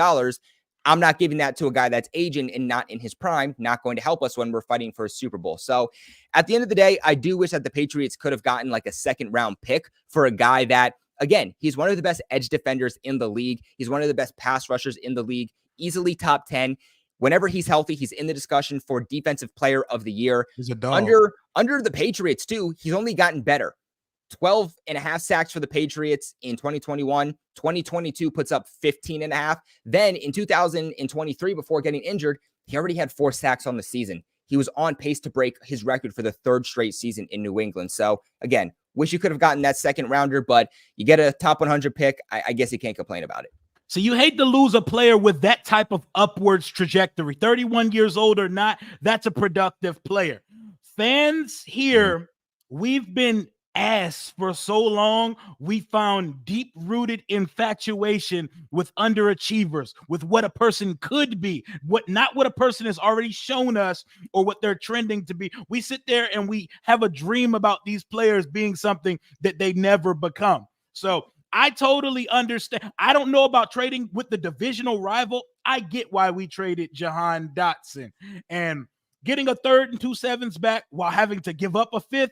I'm not giving that to a guy that's aging and not in his prime, not going to help us when we're fighting for a Super Bowl. So at the end of the day, I do wish that the Patriots could have gotten like a 2nd round pick for a guy that, again, he's one of the best edge defenders in the league. He's one of the best pass rushers in the league, easily top 10. Whenever he's healthy, he's in the discussion for Defensive Player of the Year. He's a dog. Under the Patriots, too, he's only gotten better. 12.5 sacks for the Patriots in 2021. 2022 puts up 15.5. Then in 2023, before getting injured, he already had 4 sacks on the season. He was on pace to break his record for the 3rd straight season in New England. So again, wish you could have gotten that 2nd rounder, but you get a top 100 pick. I guess you can't complain about it. So you hate to lose a player with that type of upwards trajectory. 31 years old or not, that's a productive player. Fans here, we've been ass for so long. We found deep-rooted infatuation with underachievers, with what a person could be, not what a person has already shown us or what they're trending to be. We sit there and we have a dream about these players being something that they never become. So I totally understand. I don't know about trading with the divisional rival. I get why we traded Jahan Dotson, and getting a 3rd and 2 7s back while having to give up a 5th.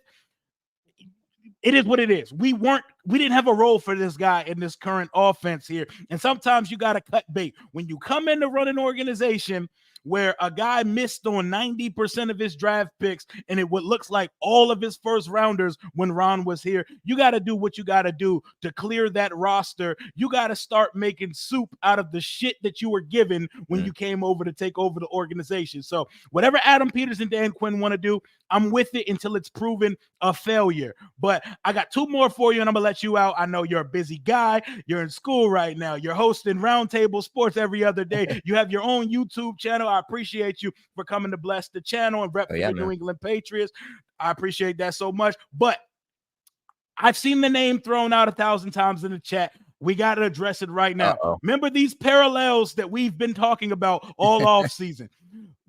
It is what it is. We didn't have a role for this guy in this current offense here. And sometimes you got to cut bait. When you come in to run an organization where a guy missed on 90% of his draft picks and what looks like all of his first rounders when Ron was here, you got to do what you got to do to clear that roster. You got to start making soup out of the shit that you were given when you came over to take over the organization. So whatever Adam Peters and Dan Quinn want to do, I'm with it until it's proven a failure. But I got 2 more for you, and I'm going to let you out. I know you're a busy guy. You're in school right now. You're hosting Roundtable Sports every other day. You have your own YouTube channel. I appreciate you for coming to bless the channel and rep the New England Patriots. I appreciate that so much. But I've seen the name thrown out 1,000 times in the chat. We got to address it right now. Remember these parallels that we've been talking about all offseason.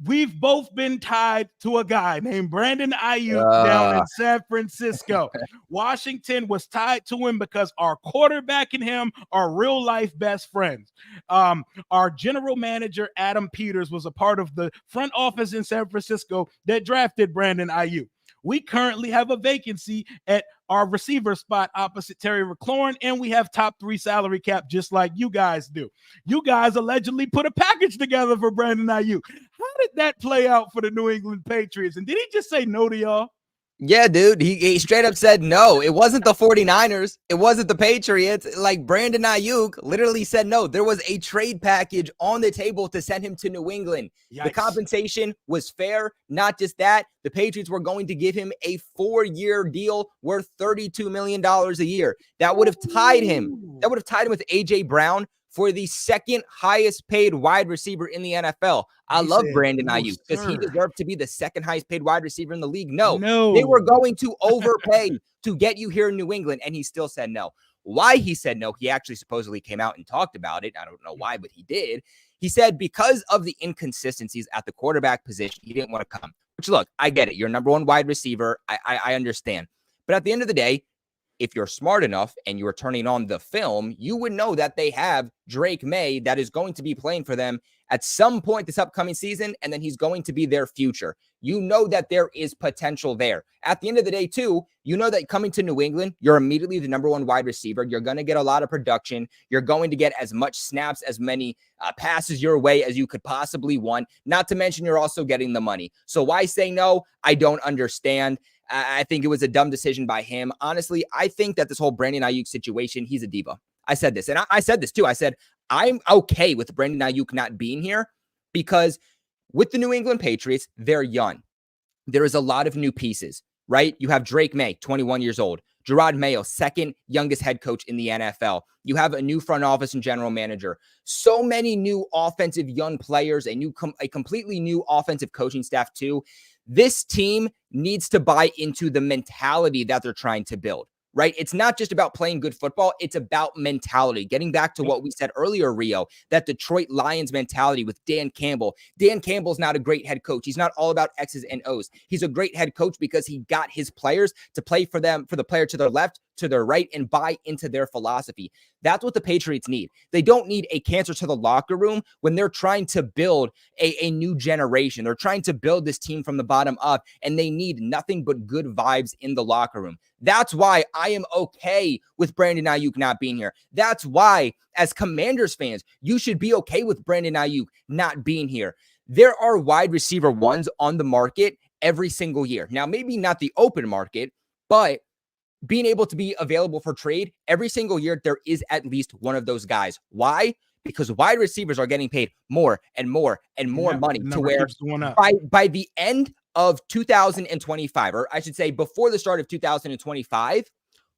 We've both been tied to a guy named Brandon Aiyuk down in San Francisco. Washington was tied to him because our quarterback and him are real life best friends. Our general manager, Adam Peters, was a part of the front office in San Francisco that drafted Brandon Aiyuk. We currently have a vacancy at our receiver spot opposite Terry McLaurin, and we have top 3 salary cap just like you guys do. You guys allegedly put a package together for Brandon Aiyuk. How did that play out for the New England Patriots? And did he just say no to y'all? Yeah, dude. He straight up said no. It wasn't the 49ers. It wasn't the Patriots. Like Brandon Aiyuk literally said no. There was a trade package on the table to send him to New England. Yikes. The compensation was fair. Not just that, the Patriots were going to give him a 4-year deal worth $32 million a year. That would have tied him. That would have tied him with A.J. Brown for the second highest paid wide receiver in the NFL. I love Brandon Aiyuk because he deserved to be the second highest paid wide receiver in the league. No, they were going to overpay to get you here in New England, and he still said no. Why he said no, he actually supposedly came out and talked about it. I don't know why, but he did. He said because of the inconsistencies at the quarterback position, he didn't want to come. Which, look, I get it. You're number one wide receiver. I understand. But at the end of the day, if you're smart enough and you are turning on the film, you would know that they have Drake Maye that is going to be playing for them at some point this upcoming season, and then he's going to be their future. You know that there is potential there. At the end of the day, too, you know that coming to New England, you're immediately the number one wide receiver. You're going to get a lot of production. You're going to get as much snaps, as many passes your way as you could possibly want. Not to mention, you're also getting the money. So why say no? I don't understand. I think it was a dumb decision by him. Honestly, I think that this whole Brandon Aiyuk situation, he's a diva. I said this, and I said this too. I said, I'm okay with Brandon Aiyuk not being here because with the New England Patriots, they're young. There is a lot of new pieces, right? You have Drake Maye, 21 years old. Gerard Mayo, second youngest head coach in the NFL. You have a new front office and general manager. So many new offensive young players, a completely new offensive coaching staff too. This team needs to buy into the mentality that they're trying to build, right? It's not just about playing good football. It's about mentality. Getting back to what we said earlier, Rio, that Detroit Lions mentality with Dan Campbell. Dan Campbell's not a great head coach. He's not all about X's and O's. He's a great head coach because he got his players to play for them, for the player to their left, to their right, and buy into their philosophy. That's what the Patriots need. They don't need a cancer to the locker room when they're trying to build a new generation. They're trying to build this team from the bottom up, and they need nothing but good vibes in the locker room. That's why I am okay with Brandon Aiyuk not being here. That's why, as Commanders fans, you should be okay with Brandon Aiyuk not being here. There are wide receiver ones on the market every single year. Now, maybe not the open market, but being able to be available for trade every single year, there is at least one of those guys. Why? Because wide receivers are getting paid more and more and more money to where by the end of 2025, or I should say before the start of 2025,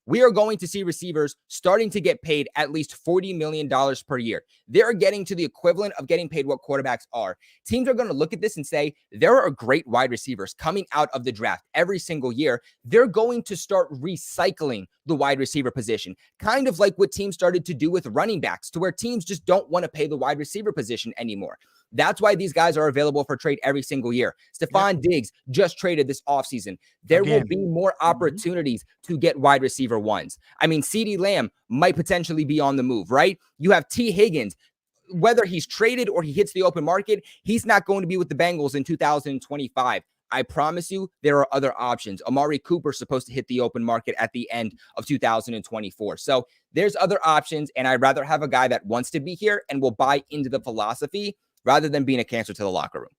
we are going to see receivers starting to get paid at least $40 million per year. They're getting to the equivalent of getting paid what quarterbacks are. Teams are going to look at this and say, there are great wide receivers coming out of the draft every single year. They're going to start recycling the wide receiver position, kind of like what teams started to do with running backs, to where teams just don't want to pay the wide receiver position anymore. That's why these guys are available for trade every single year. Stephon Diggs just traded this offseason. There will be more opportunities to get wide receiver ones. I mean, CeeDee Lamb might potentially be on the move, right? You have T. Higgins. Whether he's traded or he hits the open market, he's not going to be with the Bengals in 2025. I promise you there are other options. Amari Cooper's supposed to hit the open market at the end of 2024. So there's other options, and I'd rather have a guy that wants to be here and will buy into the philosophy rather than being a cancer to the locker room.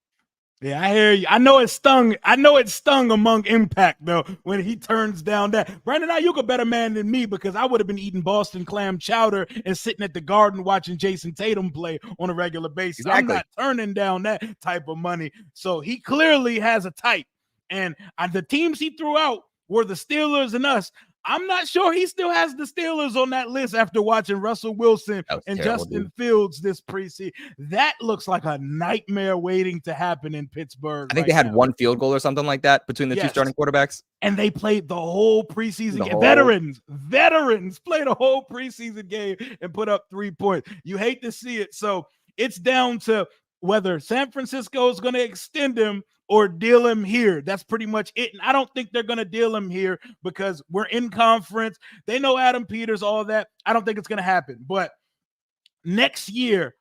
Yeah, I hear you. I know it stung. I know it stung among Impact, though, when he turns down that. Brandon Aiyuk a better man than me because I would have been eating Boston clam chowder and sitting at the Garden watching Jason Tatum play on a regular basis. Exactly. I'm not turning down that type of money. So he clearly has a type. And the teams he threw out were the Steelers and us. I'm not sure he still has the Steelers on that list after watching Russell Wilson and Justin Fields this preseason. That looks like a nightmare waiting to happen in Pittsburgh. I think they had one field goal or something like that between the two starting quarterbacks. And they played the whole preseason game. Veterans played a whole preseason game and put up 3 points. You hate to see it. So it's down to whether San Francisco is going to extend him or deal him here. That's pretty much it. And I don't think they're going to deal him here because we're in conference. They know Adam Peters, all that. I don't think it's going to happen. But next year,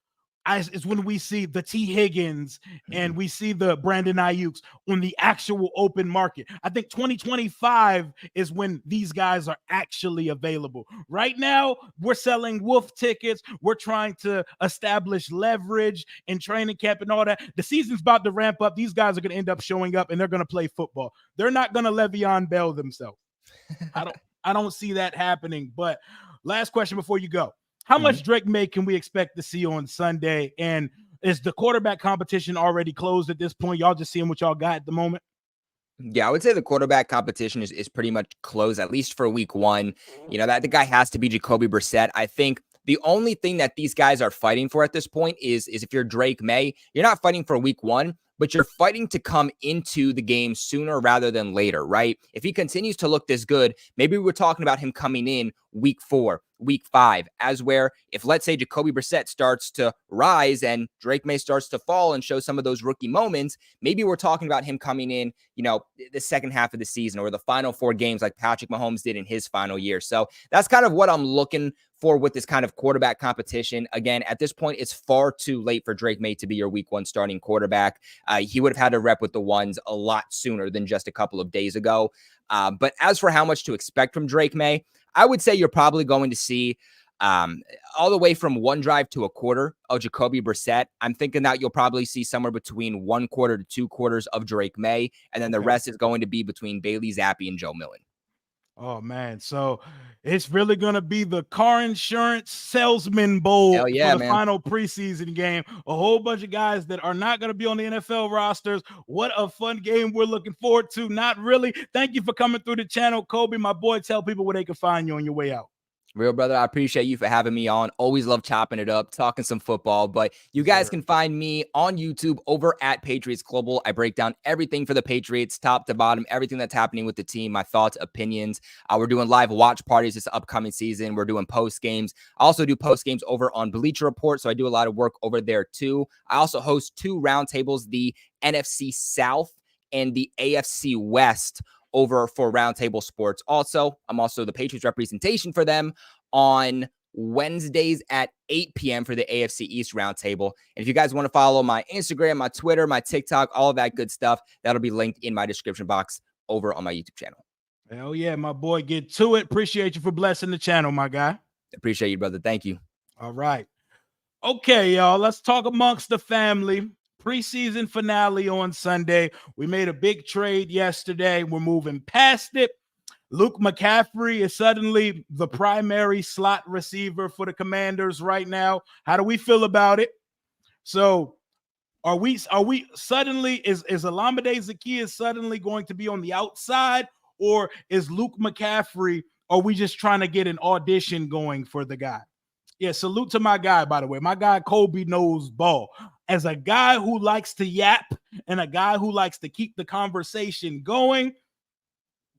is when we see the T. Higgins and we see the Brandon Aiyuks on the actual open market. I think 2025 is when these guys are actually available. Right now, we're selling wolf tickets. We're trying to establish leverage and training camp and all that. The season's about to ramp up. These guys are going to end up showing up and they're going to play football. They're not going to Le'Veon Bell themselves. I don't see that happening. But last question before you go. How much Drake Maye can we expect to see on Sunday? And is the quarterback competition already closed at this point? Y'all just seeing what y'all got at the moment? Yeah, I would say the quarterback competition is pretty much closed, at least for week one. You know, that the guy has to be Jacoby Brissett. I think the only thing that these guys are fighting for at this point is if you're Drake Maye, you're not fighting for week one, but you're fighting to come into the game sooner rather than later, right? If he continues to look this good, maybe we're talking about him coming in week 4, week 5, as where if, let's say, Jacoby Brissett starts to rise and Drake Maye starts to fall and show some of those rookie moments, maybe we're talking about him coming in, you know, the second half of the season or the final 4 games like Patrick Mahomes did in his final year. So that's kind of what I'm looking for with this kind of quarterback competition. Again, at this point, it's far too late for Drake Maye to be your week 1 starting quarterback. He would have had to rep with the ones a lot sooner than just a couple of days ago. But as for how much to expect from Drake Maye, I would say you're probably going to see all the way from 1 drive to a quarter of Jacoby Brissett. I'm thinking that you'll probably see somewhere between 1 quarter to 2 quarters of Drake Maye, and then the rest is going to be between Bailey Zappi and Joe Millen. Oh, man. So it's really going to be the car insurance salesman bowl for the final preseason game. A whole bunch of guys that are not going to be on the NFL rosters. What a fun game we're looking forward to. Not really. Thank you for coming through the channel, Kobe. My boy, tell people where they can find you on your way out. Real brother, I appreciate you for having me on. Always love chopping it up, talking some football. But you guys can find me on YouTube over at Patriots Global. I break down everything for the Patriots, top to bottom, everything that's happening with the team, my thoughts, opinions. We're doing live watch parties this upcoming season. We're doing post games. I also do post games over on Bleacher Report, so I do a lot of work over there too. I also host 2 roundtables, the NFC South and the AFC West, over for Roundtable Sports. Also, I'm also the Patriots representation for them on Wednesdays at 8 p.m. for the AFC East Roundtable. And if you guys want to follow my Instagram, my Twitter, my TikTok, all of that good stuff, that'll be linked in my description box over on my YouTube channel. Hell yeah, my boy. Get to it. Appreciate you for blessing the channel, my guy. Appreciate you, brother. Thank you. All right. Okay, y'all. Let's talk amongst the family. Preseason finale on Sunday. We made a big trade yesterday. We're moving past it. Luke McCaffrey is suddenly the primary slot receiver for the Commanders right now. How do we feel about it? So are we suddenly, is Olamide Zaccheaus suddenly going to be on the outside, or is Luke McCaffrey, are we just trying to get an audition going for the guy? Yeah, salute to my guy, by the way. My guy Kobe knows ball. As a guy who likes to yap and a guy who likes to keep the conversation going,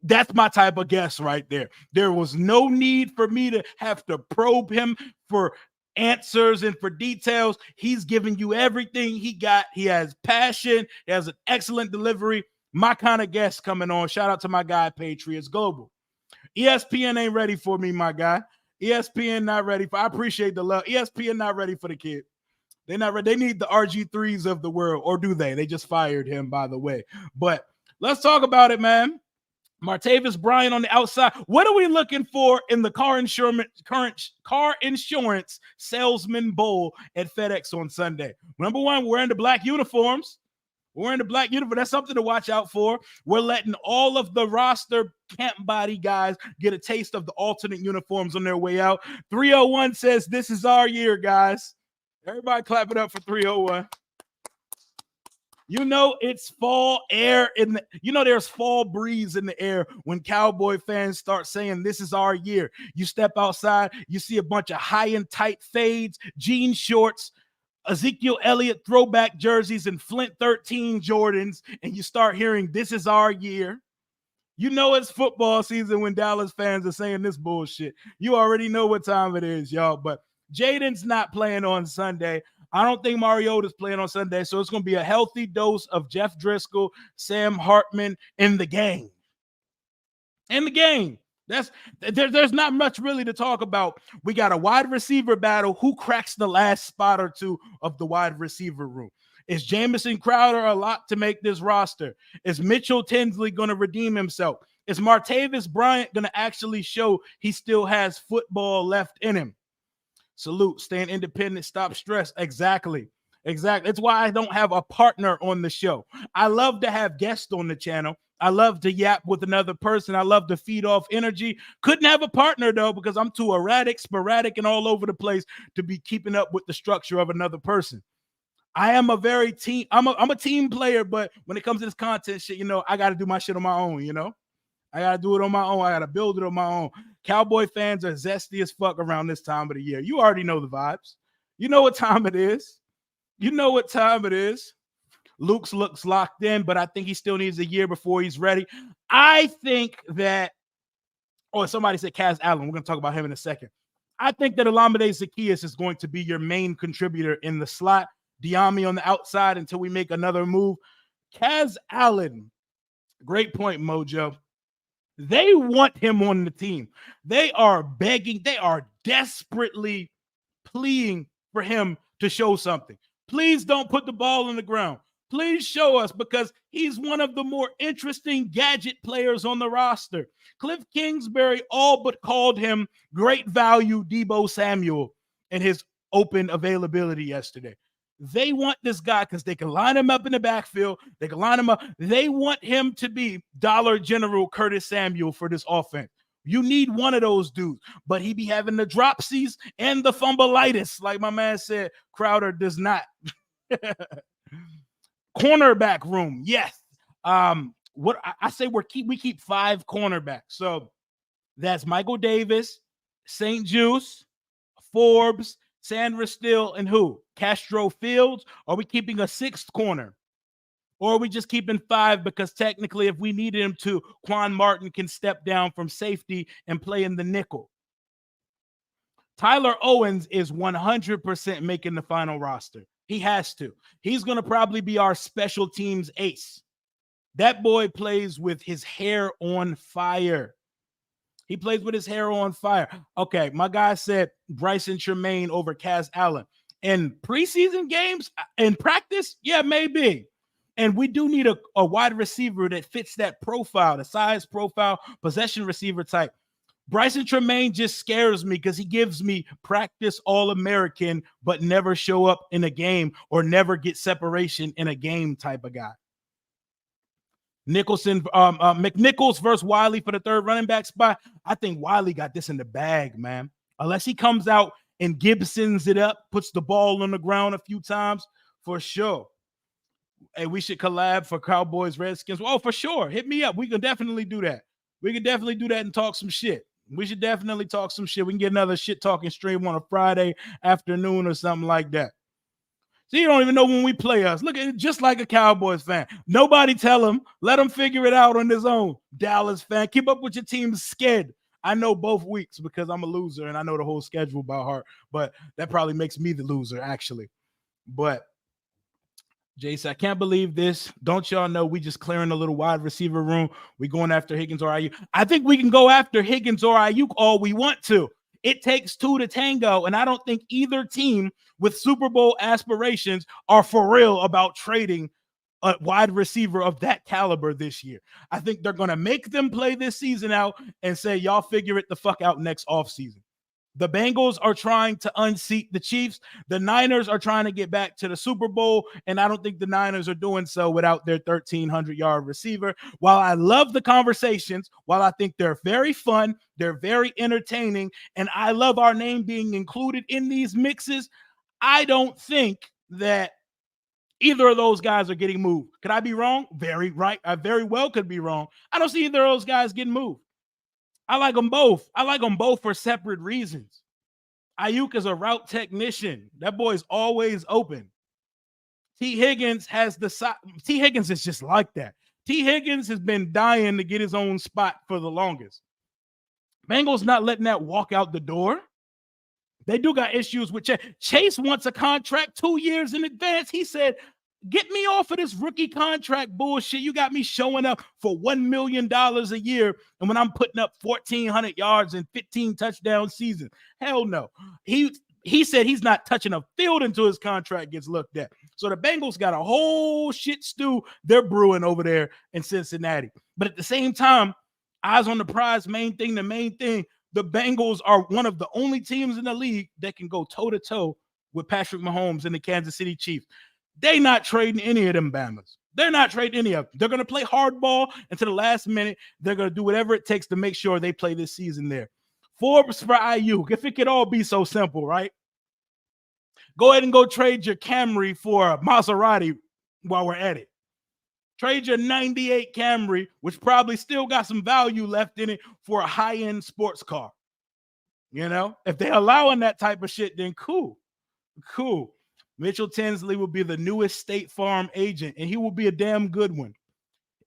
that's my type of guest right there. There was no need for me to have to probe him for answers and for details. He's giving you everything he got. He has passion. He has an excellent delivery. My kind of guest coming on. Shout out to my guy, Patriots Global. ESPN ain't ready for me, my guy. ESPN not ready for. I appreciate the love. ESPN not ready for the kid. They're not ready. They need the RG3s of the world, or do they? They just fired him, by the way. But let's talk about it, man. Martavis Bryant on the outside. What are we looking for in the car insurance salesman bowl at FedEx on Sunday? Number one, we're in the black uniforms. We're in the black uniform. That's something to watch out for. We're letting all of the roster camp body guys get a taste of the alternate uniforms on their way out. 301 says, this is our year, guys. Everybody clap it up for 301. You know, it's fall air in the, you know, there's fall breeze in the air when Cowboy fans start saying this is our year. You step outside, you see a bunch of high and tight fades, jean shorts, Ezekiel Elliott throwback jerseys, and Flint 13 Jordans, and you start hearing this is our year. You know it's football season when Dallas fans are saying this bullshit. You already know what time it is, y'all. But Jaden's not playing on Sunday. I don't think Mariota's playing on Sunday, so it's going to be a healthy dose of Jeff Driscoll, Sam Hartman in the game. In the game. There's not much really to talk about. We got a wide receiver battle. Who cracks the last spot or two of the wide receiver room? Is Jamison Crowder a lot to make this roster? Is Mitchell Tinsley going to redeem himself? Is Martavis Bryant going to actually show he still has football left in him? Salute, staying independent, stop stress. Exactly. That's why I don't have a partner on the show. I love to have guests on the channel. I love to yap with another person. I love to feed off energy. Couldn't have a partner though, because I'm too erratic, sporadic, and all over the place to be keeping up with the structure of another person. I am a very team. I'm a team player, but when it comes to this content shit, I got to do my shit on my own. I got to do it on my own. I got to build it on my own. Cowboy fans are zesty as fuck around this time of the year. You already know the vibes. You know what time it is. Luke's looks locked in, but I think he still needs a year before he's ready. I think that, somebody said Kaz Allen. We're going to talk about him in a second. I think that Olamide Zaccheaus is going to be your main contributor in the slot. Diami on the outside until we make another move. Kaz Allen, great point, Mojo. They want him on the team. They are begging. They are desperately pleading for him to show something. Please don't put the ball on the ground. Please show us, because he's one of the more interesting gadget players on the roster. Cliff Kingsbury all but called him great value Deebo Samuel in his open availability yesterday. They want this guy because they can line him up in the backfield. They can line him up. They want him to be Dollar General Curtis Samuel for this offense. You need one of those dudes, but he be having the dropsies and the fumbleitis, like my man said. Crowder does not. Cornerback room, yes. What I say, we keep 5 cornerbacks. So that's Michael Davis, St. Juice, Forbes, Sandra Steele, and who? Castro Fields? Are we keeping a 6th corner? Or are we just keeping 5 because technically if we needed him to, Quan Martin can step down from safety and play in the nickel? Tyler Owens is 100% making the final roster. He has to. He's going to probably be our special teams ace. That boy plays with his hair on fire. He plays with his hair on fire. Okay, my guy said Bryson Tremaine over Kaz Allen. In preseason games, in practice, yeah, maybe. And we do need a wide receiver that fits that profile, the size profile, possession receiver type. Bryson Tremaine just scares me because he gives me practice All-American, but never show up in a game or never get separation in a game type of guy. McNichols versus Wiley for the 3rd running back spot. I think Wiley got this in the bag, man. Unless he comes out and Gibsons it up, puts the ball on the ground a few times, for sure. Hey, we should collab for Cowboys, Redskins. Oh, for sure. Hit me up. We can definitely do that. And talk some shit. We should definitely talk some shit. We can get another shit talking stream on a Friday afternoon or something like that. So you don't even know when we play us. Look at it, just like a Cowboys fan. Nobody tell him. Let him figure it out on his own. Dallas fan, keep up with your team's sked. I know both weeks because I'm a loser and I know the whole schedule by heart. But that probably makes me the loser, actually. But Jason, I can't believe this. Don't y'all know we just clearing a little wide receiver room? We going after Higgins or Aiyuk. I think we can go after Higgins or Aiyuk all we want to. It takes 2 to tango, and I don't think either team with Super Bowl aspirations are for real about trading a wide receiver of that caliber this year. I think they're going to make them play this season out and say, y'all figure it the fuck out next offseason. The Bengals are trying to unseat the Chiefs. The Niners are trying to get back to the Super Bowl, and I don't think the Niners are doing so without their 1,300-yard receiver. While I love the conversations, while I think they're very fun, they're very entertaining, and I love our name being included in these mixes, I don't think that either of those guys are getting moved. Could I be wrong? Very right. I very well could be wrong. I don't see either of those guys getting moved. I like them both. I like them both for separate reasons. Aiyuk is a route technician. That boy's always open. T. Higgins is just like that. T. Higgins has been dying to get his own spot for the longest. Bengals not letting that walk out the door. They do got issues with Chase. Chase wants a contract 2 years in advance. He said, Get me off of this rookie contract bullshit. You got me showing up for $1 million a year, and when I'm putting up 1,400 yards and 15 touchdown season, hell no. He said he's not touching a field until his contract gets looked at. So the Bengals got a whole shit stew they're brewing over there in Cincinnati. But at the same time, eyes on the prize, main thing, the Bengals are one of the only teams in the league that can go toe-to-toe with Patrick Mahomes and the Kansas City Chiefs. They not trading any of them Bamas. They're not trading any of them. They're going to play hardball until the last minute. They're going to do whatever it takes to make sure they play this season there. Forbes for Aiyuk. If it could all be so simple, right? Go ahead and go trade your Camry for a Maserati while we're at it. Trade your 98 Camry, which probably still got some value left in it, for a high-end sports car. You know, if they're allowing that type of shit, then cool. Mitchell Tinsley will be the newest State Farm agent, and he will be a damn good one.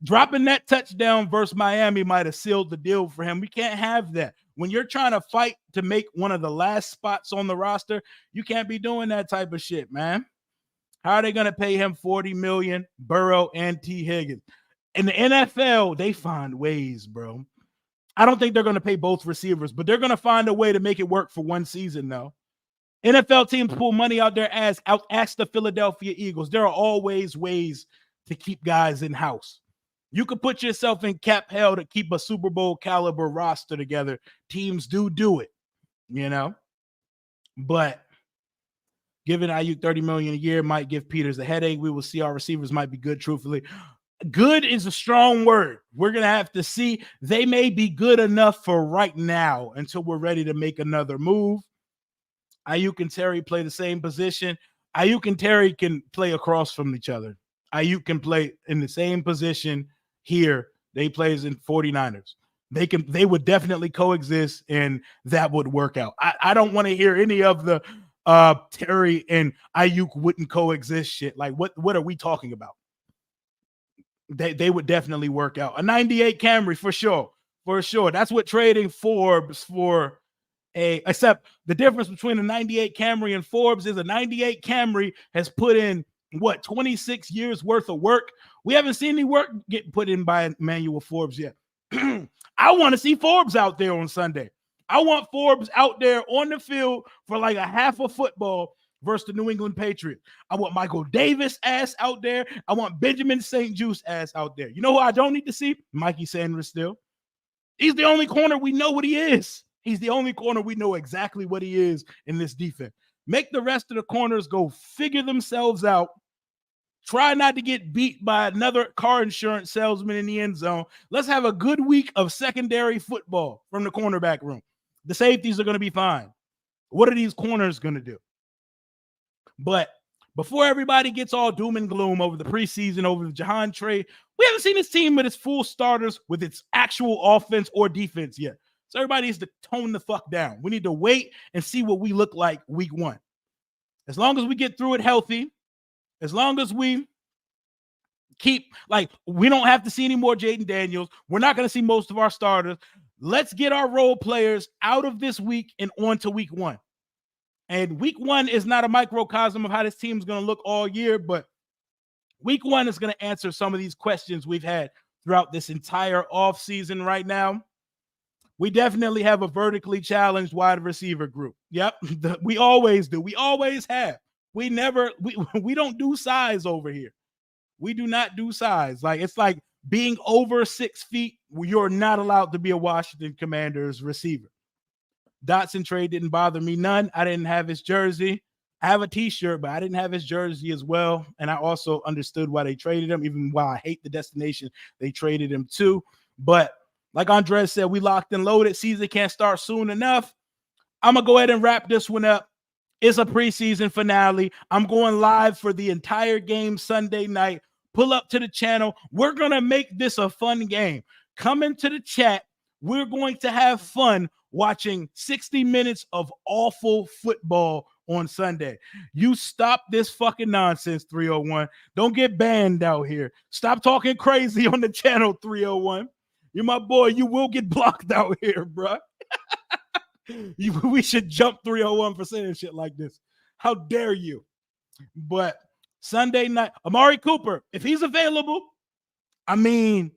Dropping that touchdown versus Miami might have sealed the deal for him. We can't have that. When you're trying to fight to make one of the last spots on the roster, you can't be doing that type of shit, man. How are they going to pay him $40 million, Burrow and T. Higgins? In the NFL, they find ways, bro. I don't think they're going to pay both receivers, but they're going to find a way to make it work for one season, though. NFL teams pull money out their ass. Ask the Philadelphia Eagles. There are always ways to keep guys in-house. You could put yourself in cap hell to keep a Super Bowl caliber roster together. Teams do it, you know. But giving Aiyuk $30 million a year might give Peters a headache. We will see. Our receivers might be good, truthfully. Good is a strong word. We're going to have to see. They may be good enough for right now until we're ready to make another move. Aiyuk and Terry play the same position. Aiyuk and Terry can play across from each other. Aiyuk can play in the same position here. They plays in 49ers. They would definitely coexist, and that would work out. I don't want to hear any of the Terry and Aiyuk wouldn't coexist shit. Like, what are we talking about? They would definitely work out. A 98 Camry for sure. For sure. That's what trading Forbes for except the difference between a 98 Camry and Forbes is a 98 Camry has put in 26 years worth of work. We haven't seen any work get put in by Emmanuel Forbes yet. I want to see Forbes out there on Sunday. I want Forbes out there on the field for like a half of football versus the New England Patriots. I want Michael Davis ass out there. I want Benjamin St. Juste ass out there. You know who I don't need to see? Mikey Sanders still. He's the only corner we know what he is. He's the only corner we know exactly what he is in this defense. Make the rest of the corners go figure themselves out. Try not to get beat by another car insurance salesman in the end zone. Let's have a good week of secondary football from the cornerback room. The safeties are going to be fine. What are these corners going to do? But before everybody gets all doom and gloom over the preseason, over the Judon trade, we haven't seen this team with its full starters, with its actual offense or defense yet. So everybody needs to tone the fuck down. We need to wait and see what we look like week one. As long as we get through it healthy, as long as we keep, we don't have to see any more Jayden Daniels. We're not going to see most of our starters. Let's get our role players out of this week and on to week one. And week one is not a microcosm of how this team is going to look all year, but week one is going to answer some of these questions we've had throughout this entire offseason right now. We definitely have a vertically challenged wide receiver group. Yep, we always do. We always have. We don't do size over here. We do not do size. It's like being over 6 feet. You're not allowed to be a Washington Commanders receiver. Dotson trade didn't bother me none. I didn't have his jersey. I have a t-shirt, but I didn't have his jersey as well. And I also understood why they traded him, even while I hate the destination they traded him to. But like Andres said, we locked and loaded. Season can't start soon enough. I'm going to go ahead and wrap this one up. It's a preseason finale. I'm going live for the entire game Sunday night. Pull up to the channel. We're going to make this a fun game. Come into the chat. We're going to have fun watching 60 minutes of awful football on Sunday. You stop this fucking nonsense, 301. Don't get banned out here. Stop talking crazy on the channel, 301. You're my boy. You will get blocked out here, bro. We should jump 301 for saying shit like this. How dare you? But Sunday night. Amari Cooper, if he's available, I mean,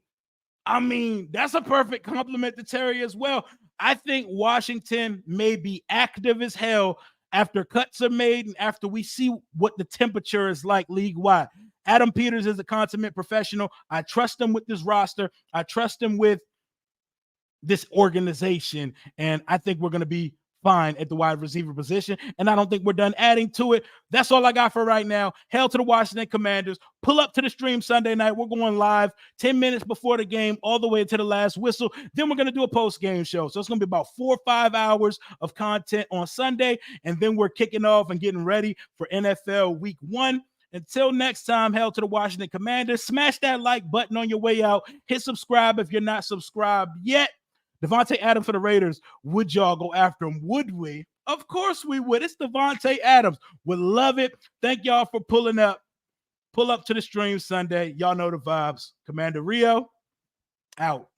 that's a perfect compliment to Terry as well. I think Washington may be active as hell after cuts are made and after we see what the temperature is like league-wide. Adam Peters is a consummate professional. I trust him with this roster. I trust him with this organization, and I think we're going to be fine at the wide receiver position, and I don't think we're done adding to it. That's all I got for right now. Hail to the Washington Commanders. Pull up to the stream Sunday night. We're going live 10 minutes before the game all the way to the last whistle. Then we're going to do a post-game show. So it's going to be about 4 or 5 hours of content on Sunday, and then we're kicking off and getting ready for NFL Week 1. Until next time, hail to the Washington Commanders. Smash that like button on your way out. Hit subscribe if you're not subscribed yet. Devontae Adams for the Raiders. Would y'all go after him? Would we? Of course we would. It's Devontae Adams. Would love it. Thank y'all for pulling up. Pull up to the stream Sunday. Y'all know the vibes. Commander Rio, out.